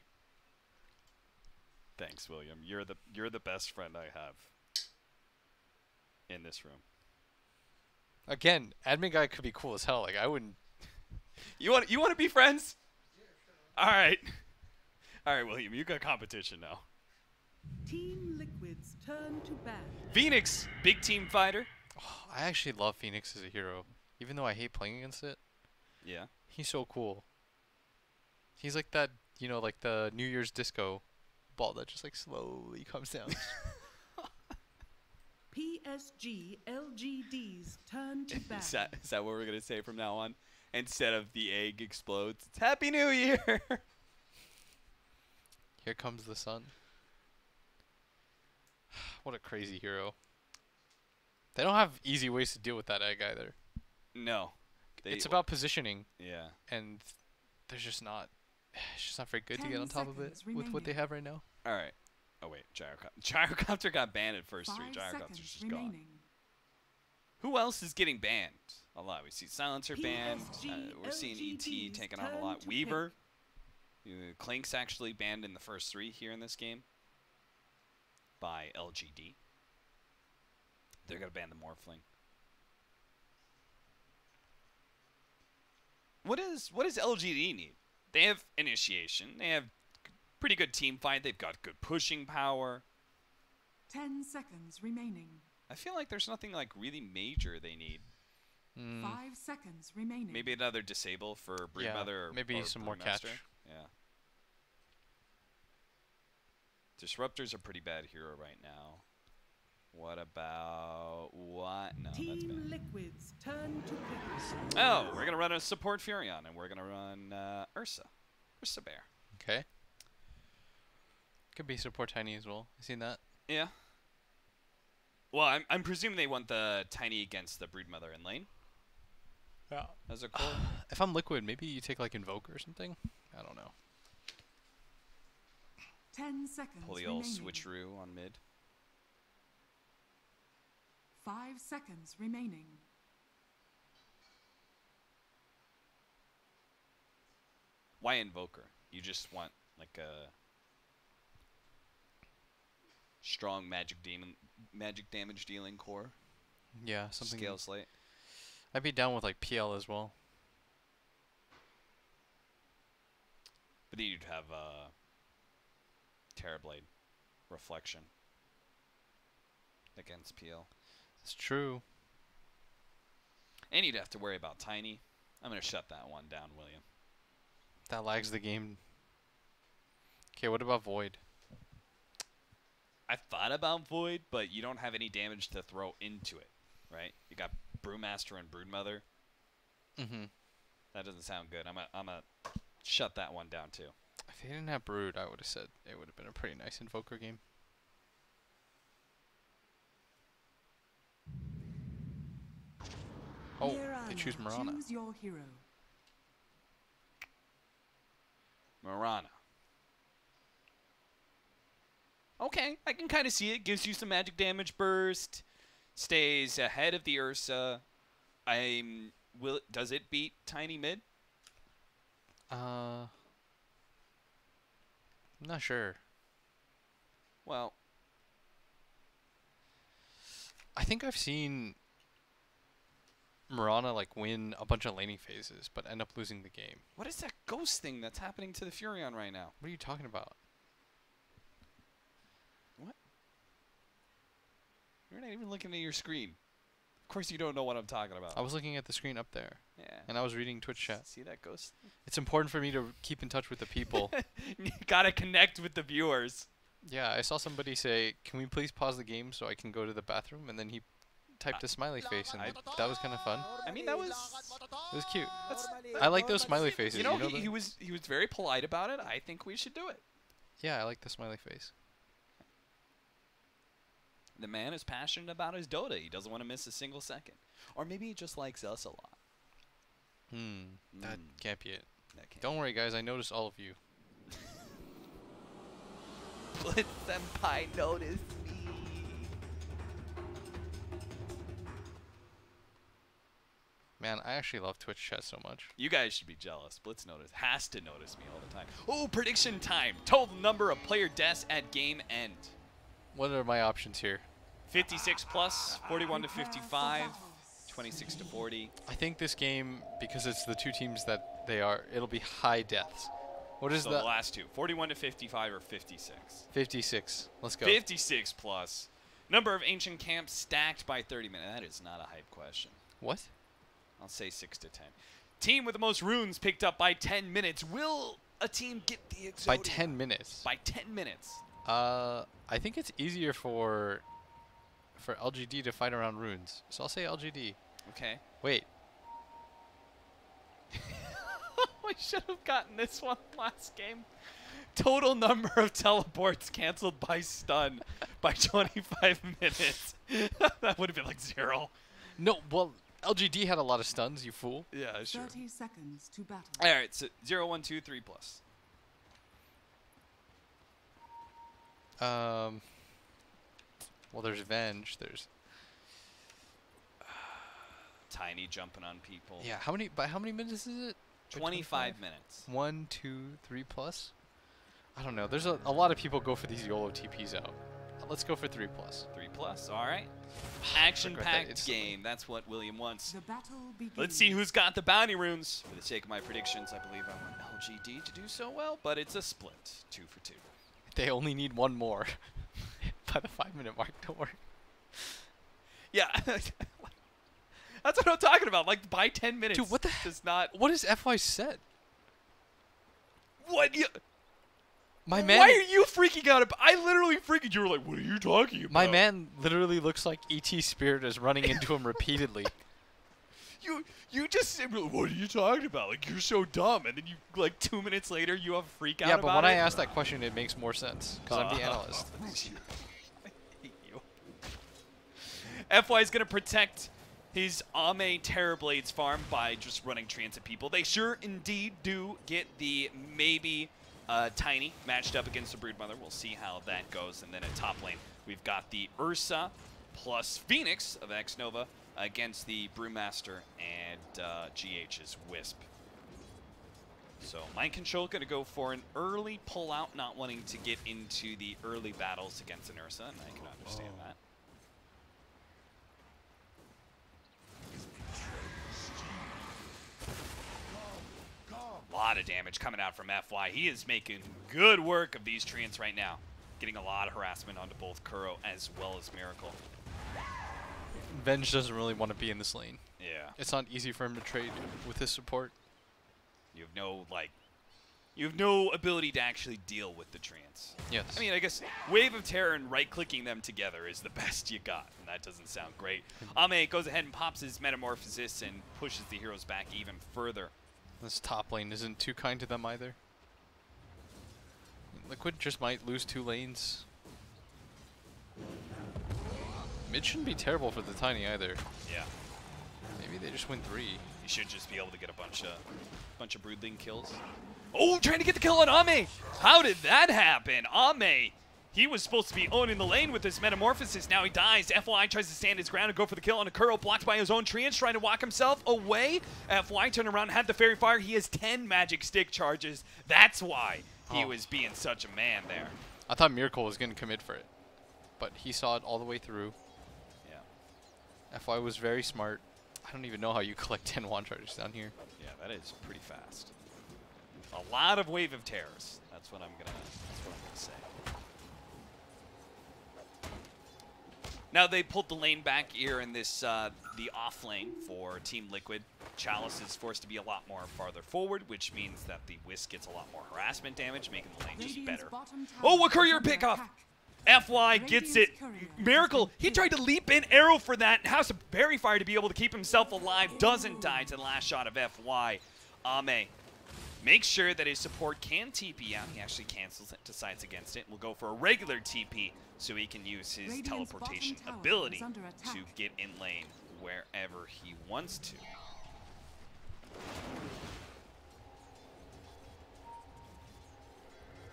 Thanks, William. You're the best friend I have in this room. Again, admin guy could be cool as hell. Like, I wouldn't... You want to be friends? All right. All right, William, you got competition now. Team Liquid's turn to bat. Phoenix, big team fighter. Oh, I actually love Phoenix as a hero. Even though I hate playing against it. Yeah. He's so cool. He's like that, you know, like the New Year's disco ball that just like slowly comes down. PSG.LGD's turn to bat. Is that what we're gonna say from now on? Instead of the egg explodes, it's Happy New Year. Here comes the sun. What a crazy hero. They don't have easy ways to deal with that egg either. No. It's about positioning, Yeah. and there's just not. It's just not very good to 10 get on top of it seconds with what they remaining. have right now. All right. Oh wait, Gyrocopter got banned at first 5 three. Gyrocopter's seconds just gone. remaining. Who else is getting banned? A lot. We see Silencer banned. PSG We're seeing ET LGD's taking on a turn lot. to Weaver. Clink's actually banned in the first 3 here in this game by LGD. They're gonna ban the Morphling. What does LGD need? They have initiation. They have pretty good team fight. They've got good pushing power. 10 seconds remaining. I feel like there's nothing like really major they need. 5 seconds remaining. Maybe another disable for Broodmother or maybe or some more catch. Brewmaster. Yeah. Disruptors are pretty bad hero right now. What about what? No, that's Team bad. Liquid's turn to pick. Oh, we're gonna run a support Furion, and we're gonna run Ursa Bear. Okay. Could be support tiny as well. I seen that. Yeah. Well, I'm presuming they want the tiny against the Broodmother in lane. Yeah. As a core. If I'm liquid, maybe you take like Invoker or something. I don't know. 10 seconds Pull the old remaining. switcheroo on mid. 5 seconds remaining. Why Invoker? You just want like a strong magic damage dealing core. Yeah, something. Scale slate. I'd be down with like PL as well. But then you'd have Terrorblade Reflection against PL. It's true. And you'd have to worry about Tiny. I'm going to shut that one down, William. That lags the game. Okay, what about Void? I thought about Void, but you don't have any damage to throw into it, right? You got Brewmaster and Broodmother. Mm-hmm. That doesn't sound good. I'm gonna shut that one down too. If they didn't have Brood, I would have said it would have been a pretty nice Invoker game. Oh, they choose Mirana. Choose your hero. Mirana. Okay, I can kind of see it. Gives you some magic damage burst. Stays ahead of the Ursa. Does it beat Tiny mid? I'm not sure. Well, I think I've seen Mirana like win a bunch of laning phases, but end up losing the game. what is that ghost thing that's happening to the Furion right now? What are you talking about? What? You're not even looking at your screen. Of course you don't know what I'm talking about. I was looking at the screen up there, Yeah. and I was reading Twitch chat. See that ghost? It's important for me to keep in touch with the people. You gotta connect with the viewers. Yeah, I saw somebody say, "Can we please pause the game so I can go to the bathroom?" And then he typed a smiley face, and that was kind of fun. I mean, that was... It was cute. I like those smiley faces. You know, them? he was very polite about it. I think we should do it. Yeah, I like the smiley face. The man is passionate about his Dota. He doesn't want to miss a single second. Or maybe he just likes us a lot. That can't be it. That can't Don't worry, guys. I noticed all of you. Let Senpai notice me. Man, I actually love Twitch chat so much. You guys should be jealous. Blitz has to notice me all the time. Oh, prediction time. Total number of player deaths at game end. What are my options here? 56 plus, 41 to 55, 26 to 40. I think this game, because it's the two teams that they are, it'll be high deaths. What is So the the last two, 41 to 55 or 56? 56? Let's go. 56 plus. Number of ancient camps stacked by 30 minutes. That is not a hype question. What? I'll say 6 to 10. Team with the most runes picked up by 10 minutes. Will a team get the Exodia? By 10 minutes. By 10 minutes. I think it's easier for LGD to fight around runes. So I'll say LGD. Okay. Wait. We should have gotten this one last game. Total number of teleports canceled by stun by 25 minutes. That would have been like 0. No, well, LGD had a lot of stuns, you fool. Yeah, sure. 30 seconds to battle. All right, so 0, 1, 2, 3 plus. Well, there's Venge. There's Tiny jumping on people. yeah. By how many minutes is it? 25 minutes. 1, 2, 3 plus. I don't know. There's a lot of people go for these YOLO TPs out. Let's go for 3 plus. 3 plus. All right. Regret that Action-packed instantly. game. That's what William wants. The battle begins. Let's see who's got the bounty runes. For the sake of my predictions, I believe I want LGD to do so well, but it's a split. 2 for 2. They only need one more by the 5-minute mark. Don't worry. Yeah. That's what I'm talking about. Like, by 10 minutes. Dude, what the does not... What is FY said? What? My man. Why are you freaking out? I literally freaked. You were like, what are you talking about? My man literally looks like ET Spirit is running into him repeatedly. You just said, what are you talking about? Like, you're so dumb. And then you, like, 2 minutes later, you have a freak out Yeah, about but when it. I ask that question, it makes more sense because I'm the analyst. I hate you. FY is going to protect his Ame Terrorblades farm by just running transit people. They sure indeed do get the maybe Tiny matched up against the Broodmother. We'll see how that goes. And then at top lane, we've got the Ursa plus Phoenix of X-Nova against the Brewmaster and GH's Wisp. So Mind Control going to go for an early pull-out, not wanting to get into the early battles against an Ursa, and I can understand that. A lot of damage coming out from FY. He is making good work of these treants right now. Getting a lot of harassment onto both Kuro as well as Miracle. Venge doesn't really want to be in this lane. Yeah. It's not easy for him to trade with his support. You have no, like, you have no ability to actually deal with the treants. Yes. I mean, I guess Wave of Terror and right-clicking them together is the best you got, and that doesn't sound great. Ame goes ahead and pops his Metamorphosis and pushes the heroes back even further. This top lane isn't too kind to them either. Liquid just might lose 2 lanes. Mid shouldn't be terrible for the Tiny either. Yeah. Maybe they just win 3. He should just be able to get a bunch of Broodling kills. Oh, trying to get the kill on Ame. How did that happen? Ame, he was supposed to be owning the lane with this Metamorphosis. Now he dies. FY tries to stand his ground and go for the kill on a Kuro, blocked by his own treants, trying to walk himself away. FY turned around and had the Fairy Fire. He has 10 magic stick charges. That's why he was being such a man there. I thought Miracle was going to commit for it, but he saw it all the way through. Yeah. FY was very smart. I don't even know how you collect 10 wand charges down here. Yeah, that is pretty fast. A lot of Wave of Terrors. That's what I'm gonna say. Now they pulled the lane back here in this the off lane for Team Liquid. Chalice is forced to be a lot more farther forward, which means that the Wisp gets a lot more harassment damage, making the lane just better. Oh, a courier pickoff! FY gets it. Miracle, he tried to leap in arrow for that. Has a Fairy Fire to be able to keep himself alive. Doesn't die to the last shot of FY. Ame makes sure that his support can TP out. He actually cancels it, decides against it. We'll go for a regular TP so he can use his teleportation ability to get in lane wherever he wants to.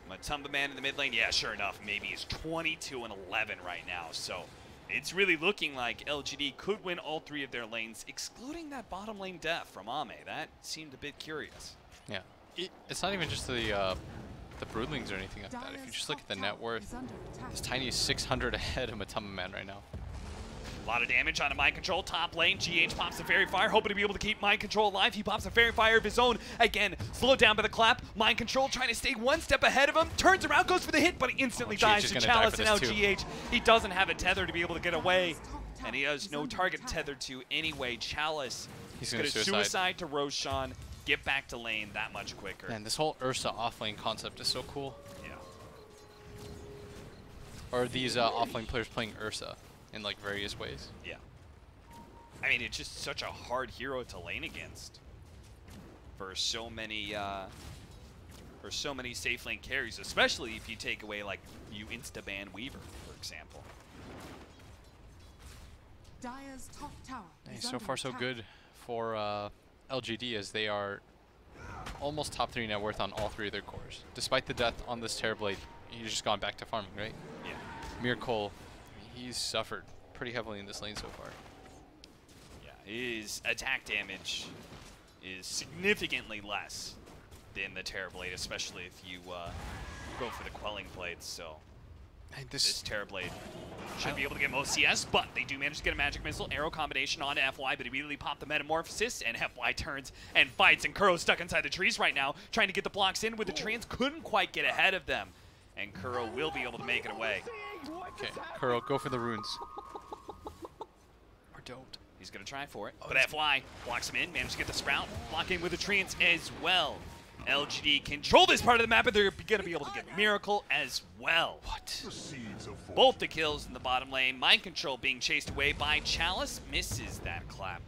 Matumba Man in the mid lane, yeah, sure enough, maybe he's 22 and 11 right now. So it's really looking like LGD could win all 3 of their lanes, excluding that bottom lane death from Ame. That seemed a bit curious. Yeah, it's not even just the Broodlings or anything like that. If you just look at the net worth, as tiny as 600 ahead of Matumba Man right now. A lot of damage on a Mind Control. Top lane, GH pops the Fairy Fire, hoping to be able to keep Mind Control alive. He pops a Fairy Fire of his own. Again, slowed down by the clap. Mind Control trying to stay one step ahead of him. Turns around, goes for the hit, but he instantly dies to Chalice, and now GH. He doesn't have a tether to be able to get away, and he has no target tethered to anyway. Chalice is going to suicide to Roshan, get back to lane that much quicker. Man, this whole Ursa offlane concept is so cool. Yeah. Or these offlane players playing Ursa in like various ways. Yeah. I mean, it's just such a hard hero to lane against for so many safe lane carries, especially if you take away, like, you insta-ban Weaver, for example. Dire's top tower Hey, so far so good for LGD, as they are almost top 3 net worth on all 3 of their cores. Despite the death on this Terrorblade, he's just gone back to farming, right? Yeah. Miracle, he's suffered pretty heavily in this lane so far. Yeah, his attack damage is significantly less than the Terrorblade, especially if you go for the Quelling Blades. So this Terrorblade should be able to get most CS, but they do manage to get a Magic Missile arrow combination onto FY, but immediately pop the Metamorphosis, and FY turns and fights, and Kuro's stuck inside the trees right now, trying to get the blocks in with the Treants, couldn't quite get ahead of them, and Kuro will be able to make it away. Okay, Kuro, go for the runes. Or don't. He's going to try for it, but FY blocks him in, managed to get the Sprout, blocking with the Treants as well. LGD control this part of the map, but they're going to be able to get Miracle as well. What? Both the kills in the bottom lane. Mind Control being chased away by Chalice. Misses that clap.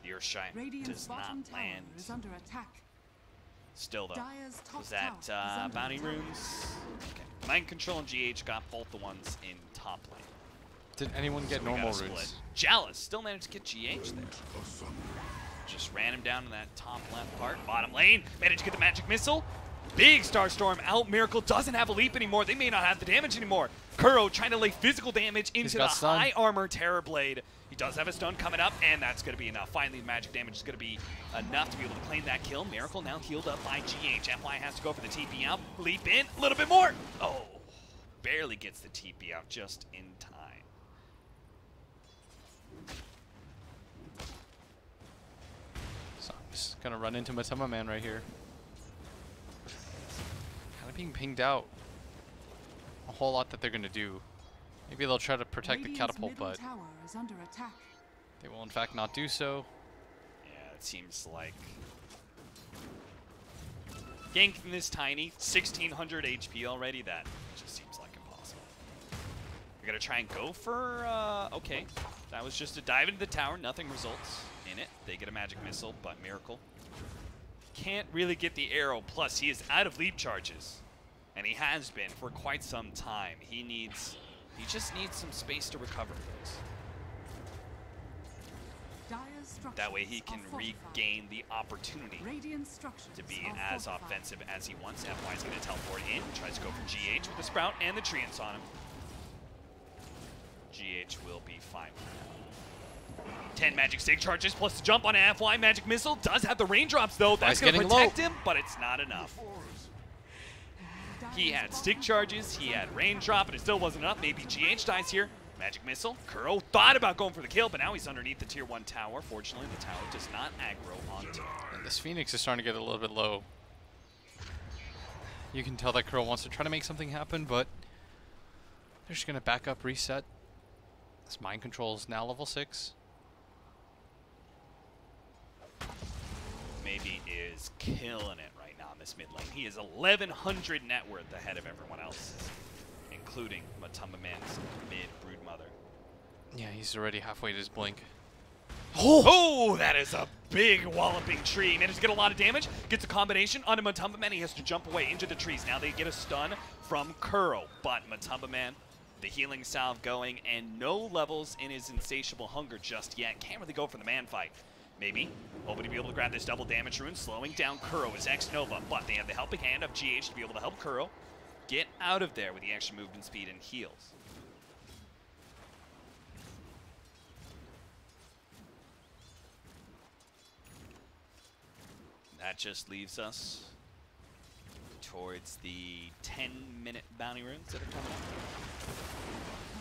The Earthshine does not land. Still, though, was that bounty runes? Okay. Mind Control and GH got both the ones in top lane. Did anyone get normal runes? Chalice still managed to get GH there. Just ran him down in that top left part. Bottom lane, managed to get the Magic Missile. Big Starstorm out. Miracle doesn't have a leap anymore. They may not have the damage anymore. Kuro trying to lay physical damage into the high armor Terrorblade. He does have a stun coming up, and that's going to be enough. Finally, the magic damage is going to be enough to be able to claim that kill. Miracle now healed up by GH. FY has to go for the TP out. Leap in, a little bit more. Oh, barely gets the TP out just in time. Just gonna run into Matumba Man right here. Kind of being pinged out. A whole lot that they're gonna do. Maybe they'll try to protect the catapult, but they will in fact not do so. Yeah, it seems like ganking this tiny, 1600 HP already, that just seems like impossible. You're gonna try and go for, okay. That was just a dive into the tower, nothing results in it. They get a Magic Missile, but Miracle can't really get the arrow, plus he is out of leap charges. And he has been for quite some time. He just needs some space to recover those. That way he can regain the opportunity to be as offensive as he wants. FY is going to teleport in, tries to go for GH with the Sprout and the Treants on him. GH will be fine. 10 magic stick charges plus the jump on FY. Magic missile does have the raindrops though. That's going to protect him, but it's not enough. He had stick charges, he had raindrop, but it still wasn't enough. Maybe GH dies here. Magic missile. Kuro thought about going for the kill, but now he's underneath the tier 1 tower. Fortunately, the tower does not aggro onto him. And this Phoenix is starting to get a little bit low. You can tell that Kuro wants to try to make something happen, but they're just going to back up, reset. This mind control is now level 6. Maybe is killing it right now in this mid lane. He is 1,100 net worth ahead of everyone else, including Matumba Man's mid brood mother. Yeah, he's already halfway to his blink. Oh, that is a big walloping tree. Managed to get a lot of damage. Gets a combination onto Matumba Man. He has to jump away into the trees. Now they get a stun from Kuro, but Matumba Man, the healing salve going, and no levels in his insatiable hunger just yet. Can't really go for the man fight. Maybe hoping to be able to grab this double damage rune, slowing down Kuro as X-Nova, but they have the helping hand of GH to be able to help Kuro get out of there with the extra movement speed and heals. That just leaves us towards the 10-minute bounty runes that are coming up.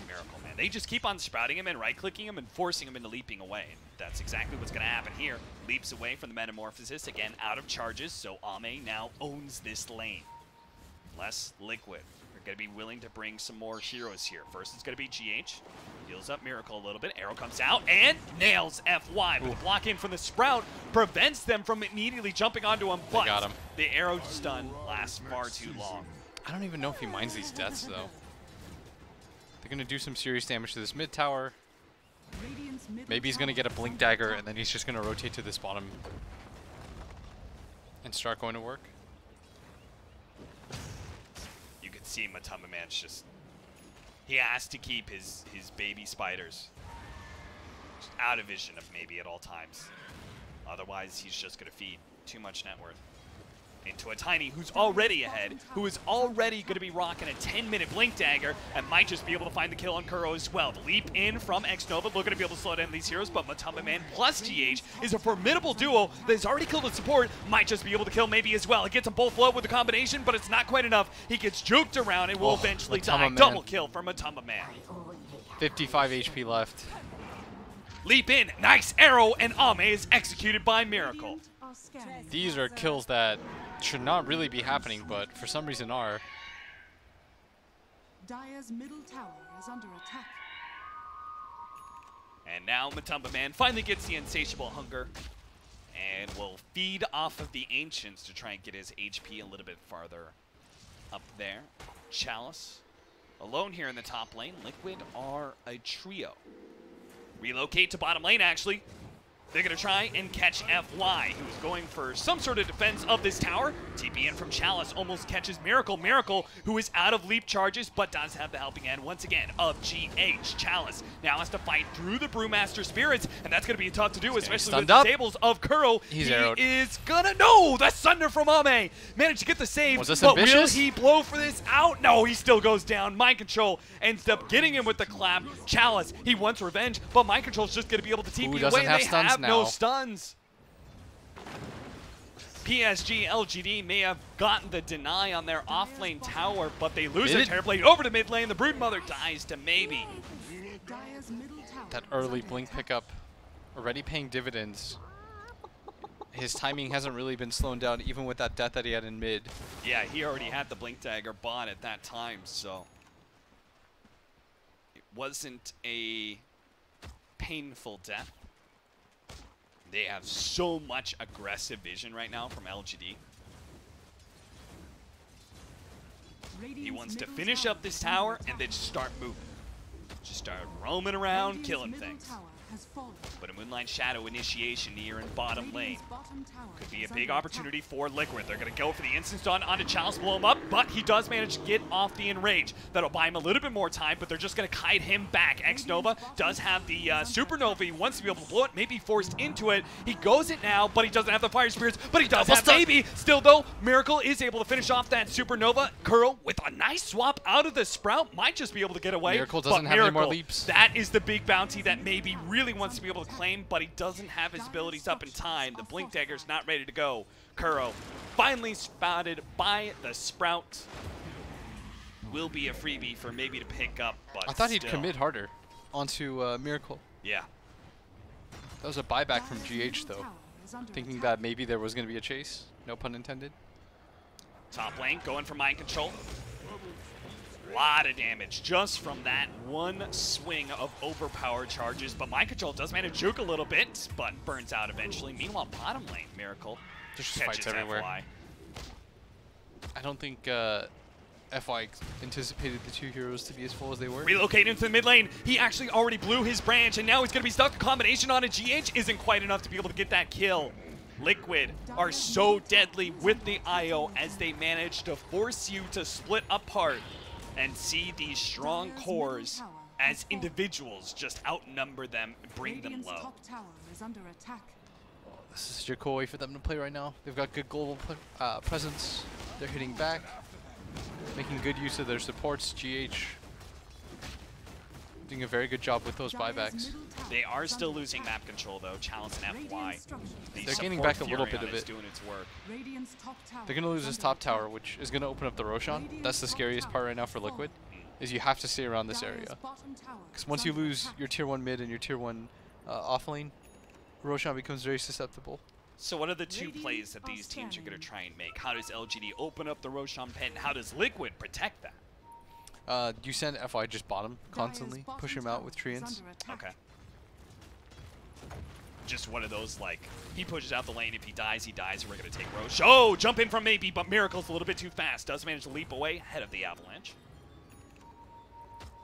Miracle Man. They just keep on sprouting him and right-clicking him and forcing him into leaping away. And that's exactly what's going to happen here. Leaps away from the Metamorphosis, again out of charges, so Ame now owns this lane. Less Liquid. They're going to be willing to bring some more heroes here. First it's going to be GH. Heals up Miracle a little bit. Arrow comes out and nails FY. But the block in from the Sprout prevents them from immediately jumping onto him. But got him. The arrow stun lasts far too long. I don't even know if he minds these deaths, though. They're going to do some serious damage to this mid tower. Maybe he's going to get a Blink Dagger, and then he's just going to rotate to this bottom and start going to work. You can see Matumba Man's just... He has to keep his baby spiders just out of vision of maybe at all times. Otherwise, he's just going to feed too much net worth into a Tiny who's already ahead, who is already going to be rocking a 10-minute Blink Dagger and might just be able to find the kill on Kuro as well. The leap in from X-Nova, looking to be able to slow down these heroes, but Matumba Man plus GH is a formidable duo that has already killed a support, might just be able to kill maybe as well. It gets them both low with the combination, but it's not quite enough. He gets juked around and will eventually die. Double kill for Matumba Man. 55 HP left. Leap in, nice arrow, and Ame is executed by Miracle. These are kills that should not really be happening, but for some reason are. Dire's middle tower is under attack. And now Matumba Man finally gets the insatiable hunger and will feed off of the Ancients to try and get his HP a little bit farther up there. Chalice alone here in the top lane. Liquid are a trio. Relocate to bottom lane, actually. They're going to try and catch FY, who's going for some sort of defense of this tower. TP in from Chalice almost catches Miracle. Miracle, who is out of leap charges, but does have the helping hand once again of GH. Chalice now has to fight through the Brewmaster Spirits, and that's going to be tough to do, especially with the disables of Kuro. He's arrowed. Is gonna, no, the Sunder from Ame. Managed to get the save, was this but ambitious? Will he blow for this out? No, he still goes down. Mind Control ends up getting him with the clap. Chalice, he wants revenge, but Mind Control's just going to be able to TP away, and they have no stuns. PSG.LGD may have gotten the deny on their off-lane tower, but they lose their Terrorblade over to mid lane. The Broodmother dies to maybe. That early Blink pickup already paying dividends. His timing hasn't really been slowed down, even with that death that he had in mid. Yeah, he already had the Blink Dagger bought at that time, so it wasn't a painful death. They have so much aggressive vision right now from LGD. He wants to finish up this tower and then just start moving. Just start roaming around, killing things. has fallen. But a Moonlight Shadow initiation here in bottom lane. Radiant's bottom tower Could be a is big under opportunity for Liquid. They're going to go for the instant stun onto Chalice, blow him up, but he does manage to get off the enrage. That'll buy him a little bit more time, but they're just going to kite him back. X-Nova does have the Supernova. He wants to be able to blow it, maybe forced into it. He goes it now, but he doesn't have the Fire Spirits, but he does have maybe. Still, though, Miracle is able to finish off that Supernova. Kuro, with a nice swap out of the Sprout, might just be able to get away. Miracle doesn't have any more leaps. That is the big bounty that maybe really wants to be able to claim, but he doesn't have his abilities up in time. The Blink Dagger's not ready to go. Kuro, finally spotted by the Sprout. Will be a freebie for maybe to pick up, but I thought he'd still. commit harder onto Miracle. Yeah. That was a buyback from GH, though. Thinking that maybe there was going to be a chase. No pun intended. Top lane going for mind control. Lot of damage just from that one swing of overpower charges, but mind control does manage to juke a little bit, but burns out eventually. Meanwhile, bottom lane, Miracle Just catches fights everywhere. FY. I don't think FY anticipated the two heroes to be as full as they were. Relocating into the mid lane. He actually already blew his branch, and now he's going to be stuck. A combination on a GH isn't quite enough to be able to get that kill. Liquid are so deadly with the IO as they manage to force you to split apart and see these strong cores as individuals just outnumber them and bring them Radiant's low. top tower is under attack. This is such a cool way for them to play right now. They've got good global presence. They're hitting back, making good use of their supports. GH doing a very good job with those buybacks. They are still losing map control though, Chalice and FY. The They're gaining support back a little bit Furion of is it. doing its work. Radiant's top tower They're going to lose is this under top attack. tower, which is going to open up the Roshan. That's the scariest part right now for Liquid, is you have to stay around this Dire's area. bottom tower Because is once you under lose attack. your tier 1 mid and your tier 1 off lane, Roshan becomes very susceptible. So what are the two plays that these teams are going to try and make? How does LGD open up the Roshan pit, and how does Liquid protect that? You send FY just bottom constantly, Dire's push him bottom out with tower is treants. under attack. Okay. Just one of those, like, he pushes out the lane. If he dies, he dies, and we're going to take Roche. Oh, jump in from maybe, but Miracle's a little bit too fast. Does manage to leap away ahead of the Avalanche.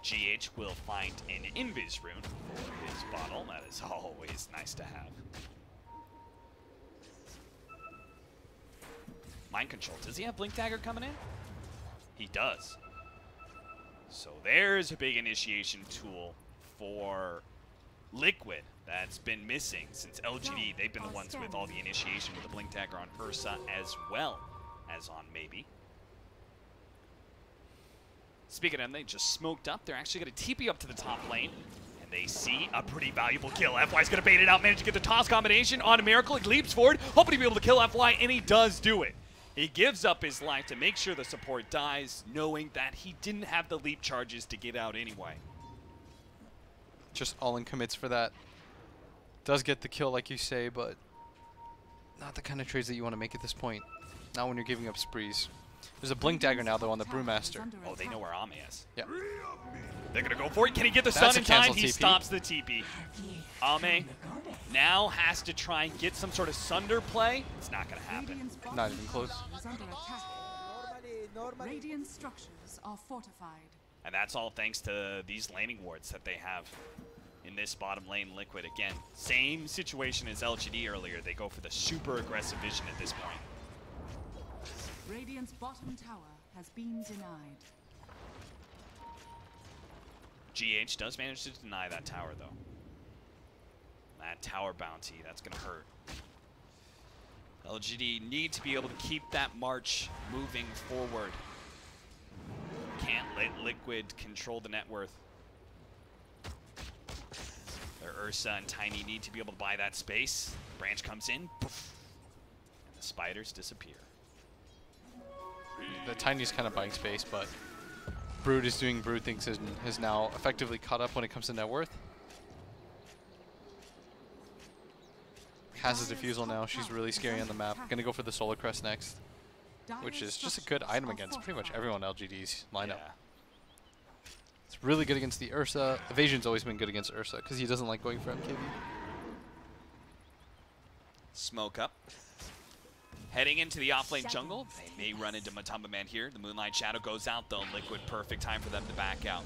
GH will find an Invis rune for his bottle. That is always nice to have. Mind control. Does he have Blink Dagger coming in? He does. So there's a big initiation tool for Liquid that's been missing since LGD. They've been the ones with all the initiation with the Blink Dagger on Ursa as well as on Maybe. Speaking of them, they just smoked up. They're actually going to TP up to the top lane. And they see a pretty valuable kill. FY's going to bait it out, manage to get the toss combination on a Miracle. He leaps forward, hoping to be able to kill FY, and he does do it. He gives up his life to make sure the support dies, knowing that he didn't have the leap charges to get out anyway. Just all-in commits for that. Does get the kill, like you say, but not the kind of trades that you want to make at this point. Not when you're giving up sprees. There's a Blink Dagger now, though, on the Brewmaster. Oh, they know where Ame is. Yeah. They're going to go for it. Can he get the That's stun in a time? cancel He TP. stops the TP. Ame now has to try and get some sort of Sunder play. It's not going to happen. Radiant's bottom Not even close. tower is under attack. Radiant structures are fortified. And that's all thanks to these laning wards that they have in this bottom lane. Liquid, again, same situation as LGD earlier. They go for the super aggressive vision at this point. Radiant's bottom tower has been denied. GH does manage to deny that tower, though. That tower bounty, that's going to hurt. LGD need to be able to keep that march moving forward. Can't let Liquid control the net worth. Their Ursa and Tiny need to be able to buy that space. Branch comes in, poof, and the spiders disappear. The Tiny's kind of buying space, but Brood is doing Brood things and has now effectively caught up when it comes to net worth. Has a defusal now. She's really scary on the map. Gonna go for the Solar Crest next, which is just a good item against pretty much everyone LGD's lineup. Yeah. It's really good against the Ursa. Evasion's always been good against Ursa because he doesn't like going for MKB. Smoke up. Heading into the off-lane jungle. They may run into Matumba Man here. The Moonlight Shadow goes out, though. Liquid, perfect time for them to back out.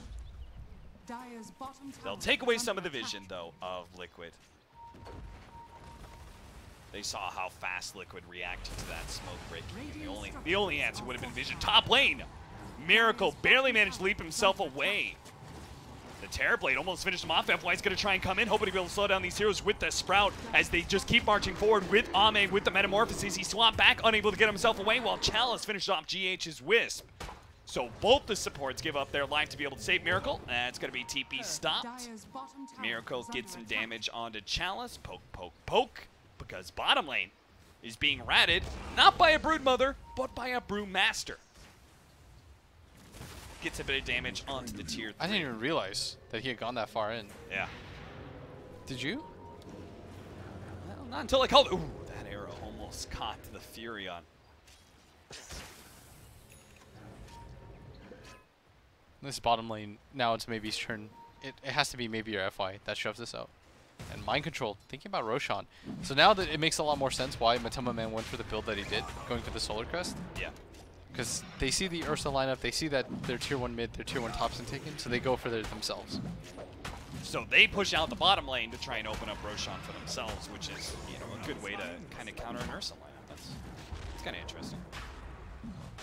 Dire's bottom tower They'll take away is some of under the attack. vision, though, of Liquid. They saw how fast Liquid reacted to that smoke breaking. And the only answer would have been vision. Top lane! Miracle barely managed to leap himself away. The Terrorblade almost finished him off. FY's going to try and come in, hoping to be able to slow down these heroes with the Sprout as they just keep marching forward with Ame with the Metamorphosis. He swapped back, unable to get himself away, while Chalice finished off GH's Wisp. So both the supports give up their life to be able to save Miracle. That's going to be TP stopped. Dire's bottom tower Miracle is gets some under attack. damage onto Chalice. Poke, poke, poke. Because bottom lane is being ratted, not by a Broodmother, but by a Brewmaster. Gets a bit of damage onto the tier 3. I didn't even realize that he had gone that far in. Yeah. Did you? Well, not until I called. Ooh, that arrow almost caught the Furion. This bottom lane, now it's maybe's turn. It has to be maybe or FY that shoves this out. And mind control, thinking about Roshan. So now that it makes a lot more sense why Matoma Man went for the build that he did, going for the Solar Crest. Yeah. Because they see the Ursa lineup, they see that their tier 1 mid, their tier 1 top's been taken, so they go for it themselves. So they push out the bottom lane to try and open up Roshan for themselves, which is, you know, a good way to kind of counter an Ursa lineup. That's kind of interesting.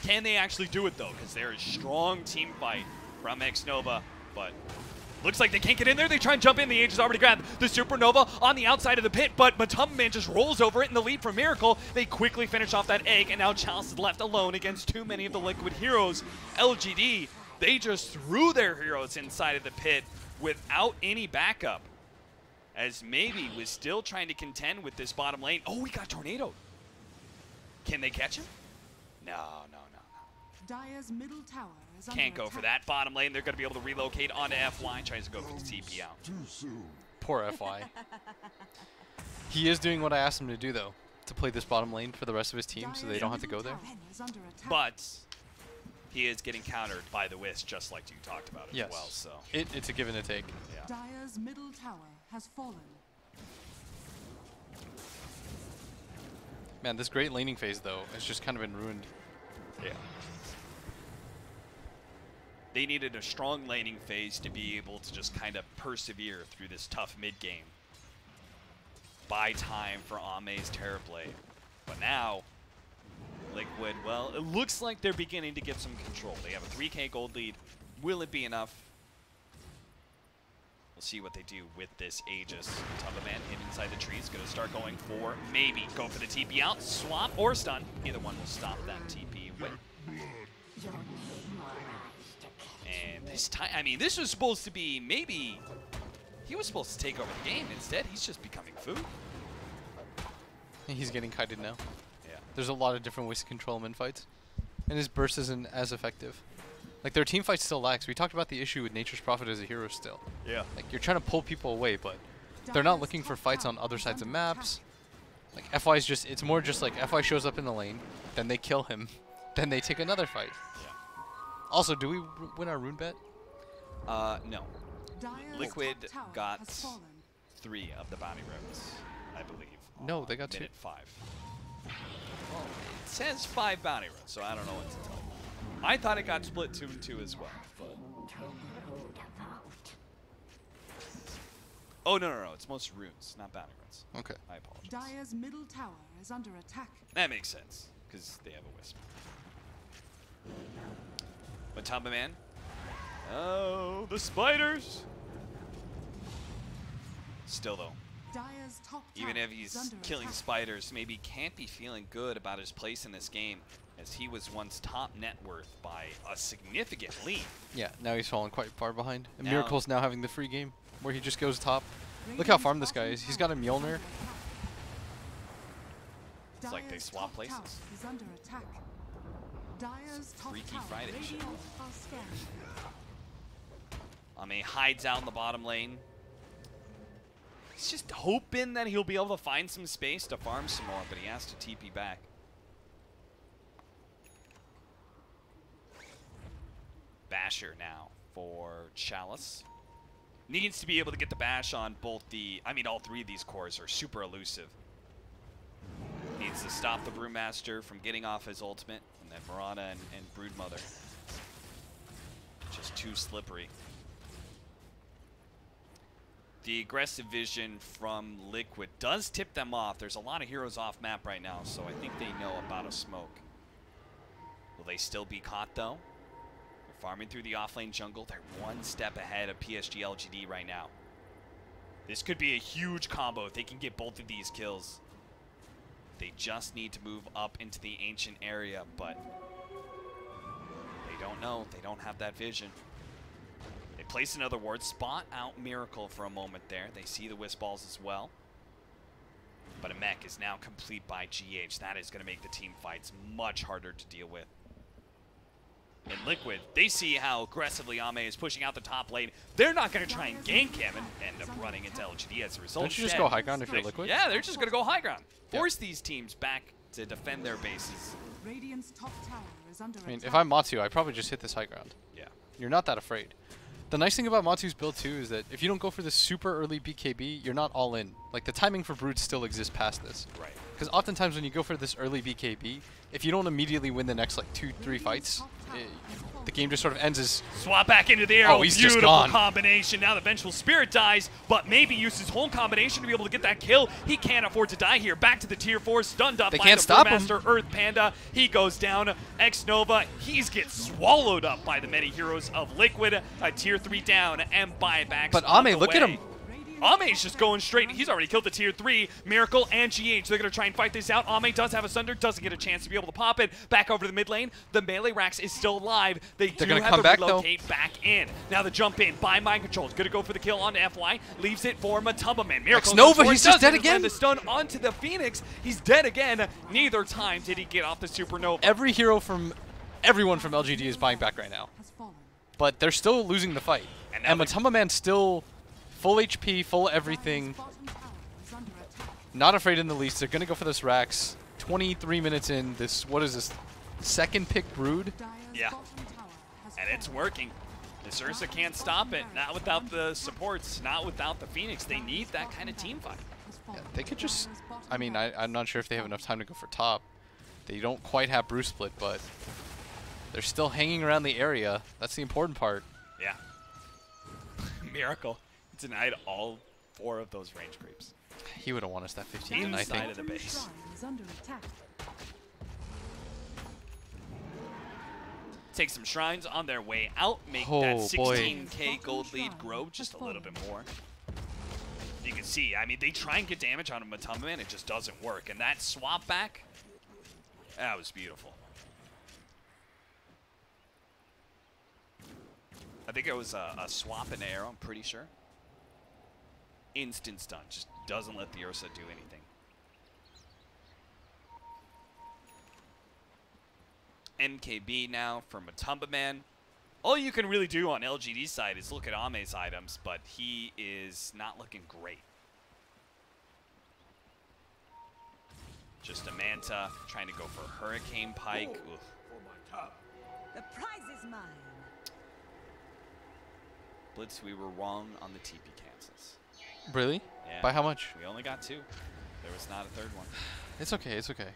Can they actually do it, though? Because there is strong team fight from Xnova, but looks like they can't get in there. They try and jump in. The Aegis already grabbed the Supernova on the outside of the pit, but Matoma Man just rolls over it in the lead for Miracle. They quickly finish off that egg, and now Chalice is left alone against too many of the Liquid heroes. LGD, they just threw their heroes inside of the pit without any backup, as Maybe was still trying to contend with this bottom lane. Oh, we got tornadoed. Can they catch him? No, no, no, no. Dire's middle tower is under Can't go for attack. that. Bottom lane, they're going to be able to relocate onto FY. Tries to go for the TP out. Too soon. Poor FY. He is doing what I asked him to do, though, to play this bottom lane for the rest of his team so they don't have to go there. Dire's middle tower is under attack. But he is getting countered by the Wisp, just like you talked about as Yes. well. So It's a give and a take. yeah. Dire's middle tower has fallen. Man, this great laning phase, though, has just kind of been ruined. Yeah. They needed a strong laning phase to be able to just kind of persevere through this tough mid game. Buy time for Ame's Terrorblade. But now, Liquid, well, it looks like they're beginning to get some control. They have a 3K gold lead. Will it be enough? We'll see what they do with this Aegis. Matoma Man hid inside the trees. Going to start going for maybe. Go for the TP out, swap, or stun. Either one will stop that TP away. And this time, I mean, this was supposed to be maybe. He was supposed to take over the game. Instead, he's just becoming food. He's getting kited now. Yeah. There's a lot of different ways to control him in fights. And his burst isn't as effective. Like, their team fight still lacks. We talked about the issue with Nature's Prophet as a hero still. Yeah. Like, you're trying to pull people away, but they're not looking for fights on other sides of maps. Like, FY's just, it's more just like FY shows up in the lane, then they kill him, then they take another fight. Yeah. Also, do we win our rune bet? No. Dire's Liquid top tower got has fallen. 3 of the bounty runes, I believe. No, they got 2. Minute 5. Well, it says 5 bounty runes, so I don't know what to tell you. I thought it got split 2 and 2 as well. But oh, no. It's most runes, not bounty runes. Okay. I apologize. Dire's middle tower is under attack. That makes sense, because they have a Wisp. Matoma Man. Oh, the spiders! Still, though, Dire's top even tower if he's is under killing attack. spiders, maybe can't be feeling good about his place in this game, as he was once top net worth by a significant lead. Yeah, now he's fallen quite far behind. And Now- Miracle's now having the free game, where he just goes top. Look how farmed this guy is. He's got a Mjolnir. It's like they Dire's swap top places. tower is under attack. Dire's top Freaky tower Friday shit. Radiant are scanning. He hides out in the bottom lane. He's just hoping that he'll be able to find some space to farm some more, but he has to TP back. Basher now for Chalice. Needs to be able to get the bash on both the, all 3 of these cores are super elusive. Needs to stop the Brewmaster from getting off his ultimate, and then Mirana and Broodmother. Just too slippery. The aggressive vision from Liquid does tip them off. There's a lot of heroes off map right now, so I think they know about a smoke. Will they still be caught, though? They're farming through the offlane jungle. They're one step ahead of PSG.LGD right now. This could be a huge combo if they can get both of these kills. They just need to move up into the ancient area, but they don't know. They don't have that vision. They place another ward, spot out Miracle for a moment there. They see the Wisp Balls as well. But a mech is now complete by GH. That is going to make the team fights much harder to deal with. And Liquid, they see how aggressively Ame is pushing out the top lane. They're not going to try and gank him and end up running into LGD as a result. Don't you just go high ground if you're Liquid? Yeah, they're just going to go high ground. Force these teams back to defend their bases. Radiant's top tower is under I mean, attack. if I'm Matsu, I probably just hit this high ground. Yeah. You're not that afraid. The nice thing about Matsu's build too is that if you don't go for this super early BKB, you're not all in. Like the timing for brutes still exists past this. Right. Because oftentimes when you go for this early BKB, if you don't immediately win the next like 2-3 fights, the game just sort of ends as swap back into the arrow. Oh, he's Beautiful just gone. combination. Now the Vengeful Spirit dies, but maybe uses his whole combination to be able to get that kill. He can't afford to die here. Back to the tier 4, stunned up They by can't the stop him. Brewmaster Earth Panda. He goes down. X-Nova, he's gets swallowed up by the many heroes of Liquid. A tier 3 down and buybacks. But on Ame, the look at way. him. Ame's just going straight. He's already killed the tier 3. Miracle and GH. They're going to try and fight this out. Ame does have a Sunder. Doesn't get a chance to be able to pop it. Back over to the mid lane. The melee Rax is still alive. They're gonna have come to back, though. relocate back in. Now the jump in by Mind Control. Going to go for the kill onto FY. Leaves it for Matumba Man. Miracle X-Nova, goes for it. he's just Doesn't dead again. land the stun onto the Phoenix. He's dead again. Neither time did he get off the Supernova. Every hero from everyone from LGD is buying back right now. Has fallen. But they're still losing the fight. And And now Matumba Man's still full HP, full everything. Bottom tower is under attack. Not afraid in the least. They're going to go for this Rax. 23 minutes in. This, what is this? Second pick Brood? Dire's Yeah. bottom tower has And it's fallen. working. This Ursa can't stop it. Not without the supports. Not without the Phoenix. They need that kind of team fight. Has fallen. They could just, Dire's bottom I mean, tower I'm not sure if they have enough time to go for top. They don't quite have Bruce Split, but they're still hanging around the area. That's the important part. Yeah. Miracle denied all 4 of those range creeps. He would have won us that 15, I Inside think. of the base. shrine is under attack. Take some shrines on their way out. Make Oh, that boy. 16k gold lead grow just a little bit more. You can see, I mean, they try and get damage on a Matumba Man. It just doesn't work. And that swap back, that was beautiful. I think it was a swap and arrow, I'm pretty sure. Instant stun. Just doesn't let the Ursa do anything. MKB now for Matumba Man. All you can really do on LGD's side is look at Ame's items, but he is not looking great. Just a Manta trying to go for Hurricane Pike. Oof. The prize is mine. Blitz, we were wrong on the TP cancels. Really? Yeah. By how much? We only got 2. There was not a third one. It's okay, it's okay.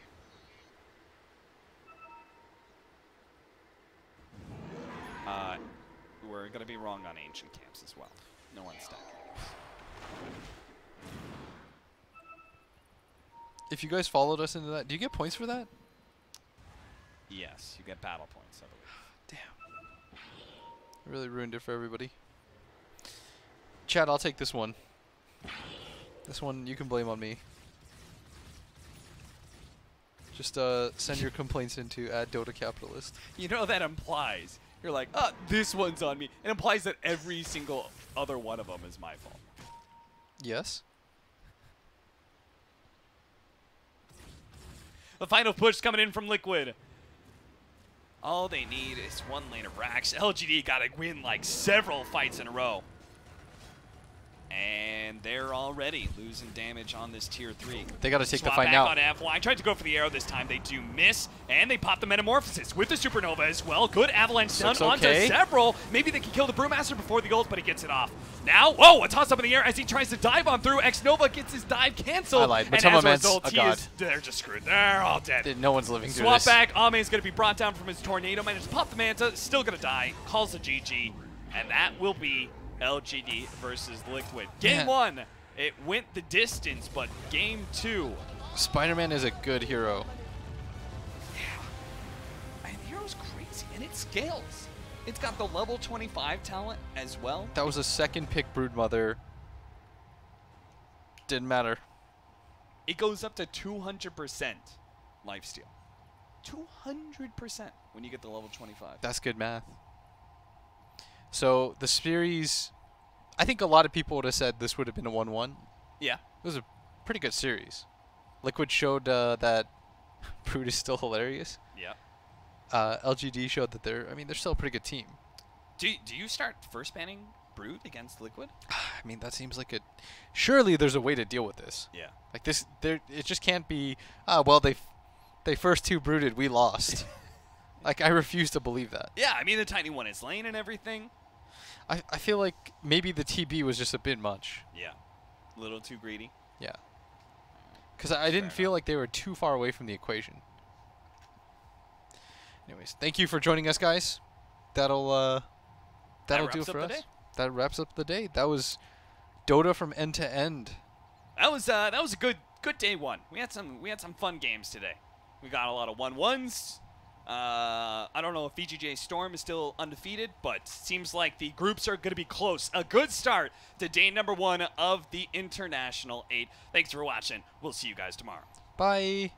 We're going to be wrong on ancient camps as well. No one's stacking. If you guys followed us into that, do you get points for that? Yes, you get battle points, I believe. Damn. I really ruined it for everybody. Chad, I'll take this one. This one you can blame on me. Just send your complaints into @DotaCapitalist. You know, that implies, you're like, this one's on me. It implies that every single other one of them is my fault. Yes. The final push coming in from Liquid. All they need is one lane of Rax. LGD got to win like several fights in a row. And they're already losing damage on this tier 3. They got to take the Swap fight back now. on FY. Tried to go for the arrow this time. They do miss. And they pop the Metamorphosis with the Supernova as well. Good avalanche stun Looks onto okay. several. Maybe they can kill the Brewmaster before the ult, but he gets it off. Now, whoa, a toss up in the air as he tries to dive on through. X-Nova gets his dive canceled. I lied. And Matumba as a Man's result, a he god. is, they're just screwed. They're all dead. No one's living through Swap this. back. Ame is going to be brought down from his tornado. Manages to pop the Manta. Still going to die. Calls a GG. And that will be LGD versus Liquid. Game Man. 1, it went the distance, but Game 2. Spider-Man is a good hero. And the hero's crazy, and it scales. It's got the level 25 talent as well. That was a second pick Broodmother. Didn't matter. It goes up to 200% lifesteal. 200% when you get the level 25. That's good math. So the series, I think a lot of people would have said this would have been a 1-1. Yeah. It was a pretty good series. Liquid showed that Brood is still hilarious. Yeah. LGD showed that they're still a pretty good team. Do you start first banning Brood against Liquid? I mean, that seems like surely there's a way to deal with this. Yeah. Like this, it just can't be. Well, they first two brooded, we lost. Like, I refuse to believe that. Yeah, I mean the tiny one is lane and everything. I feel like maybe the TB was just a bit much. Yeah. A little too greedy. Yeah. Because I didn't feel like they were too far away from the equation. Anyways, thank you for joining us, guys. That'll do it for us. That wraps up the day. That was Dota from end to end. That was a good day one. We had some fun games today. We got a lot of 1-1s. I don't know if VGJ Storm is still undefeated, but seems like the groups are going to be close. A good start to day number 1 of the International 8. Thanks for watching. We'll see you guys tomorrow. Bye.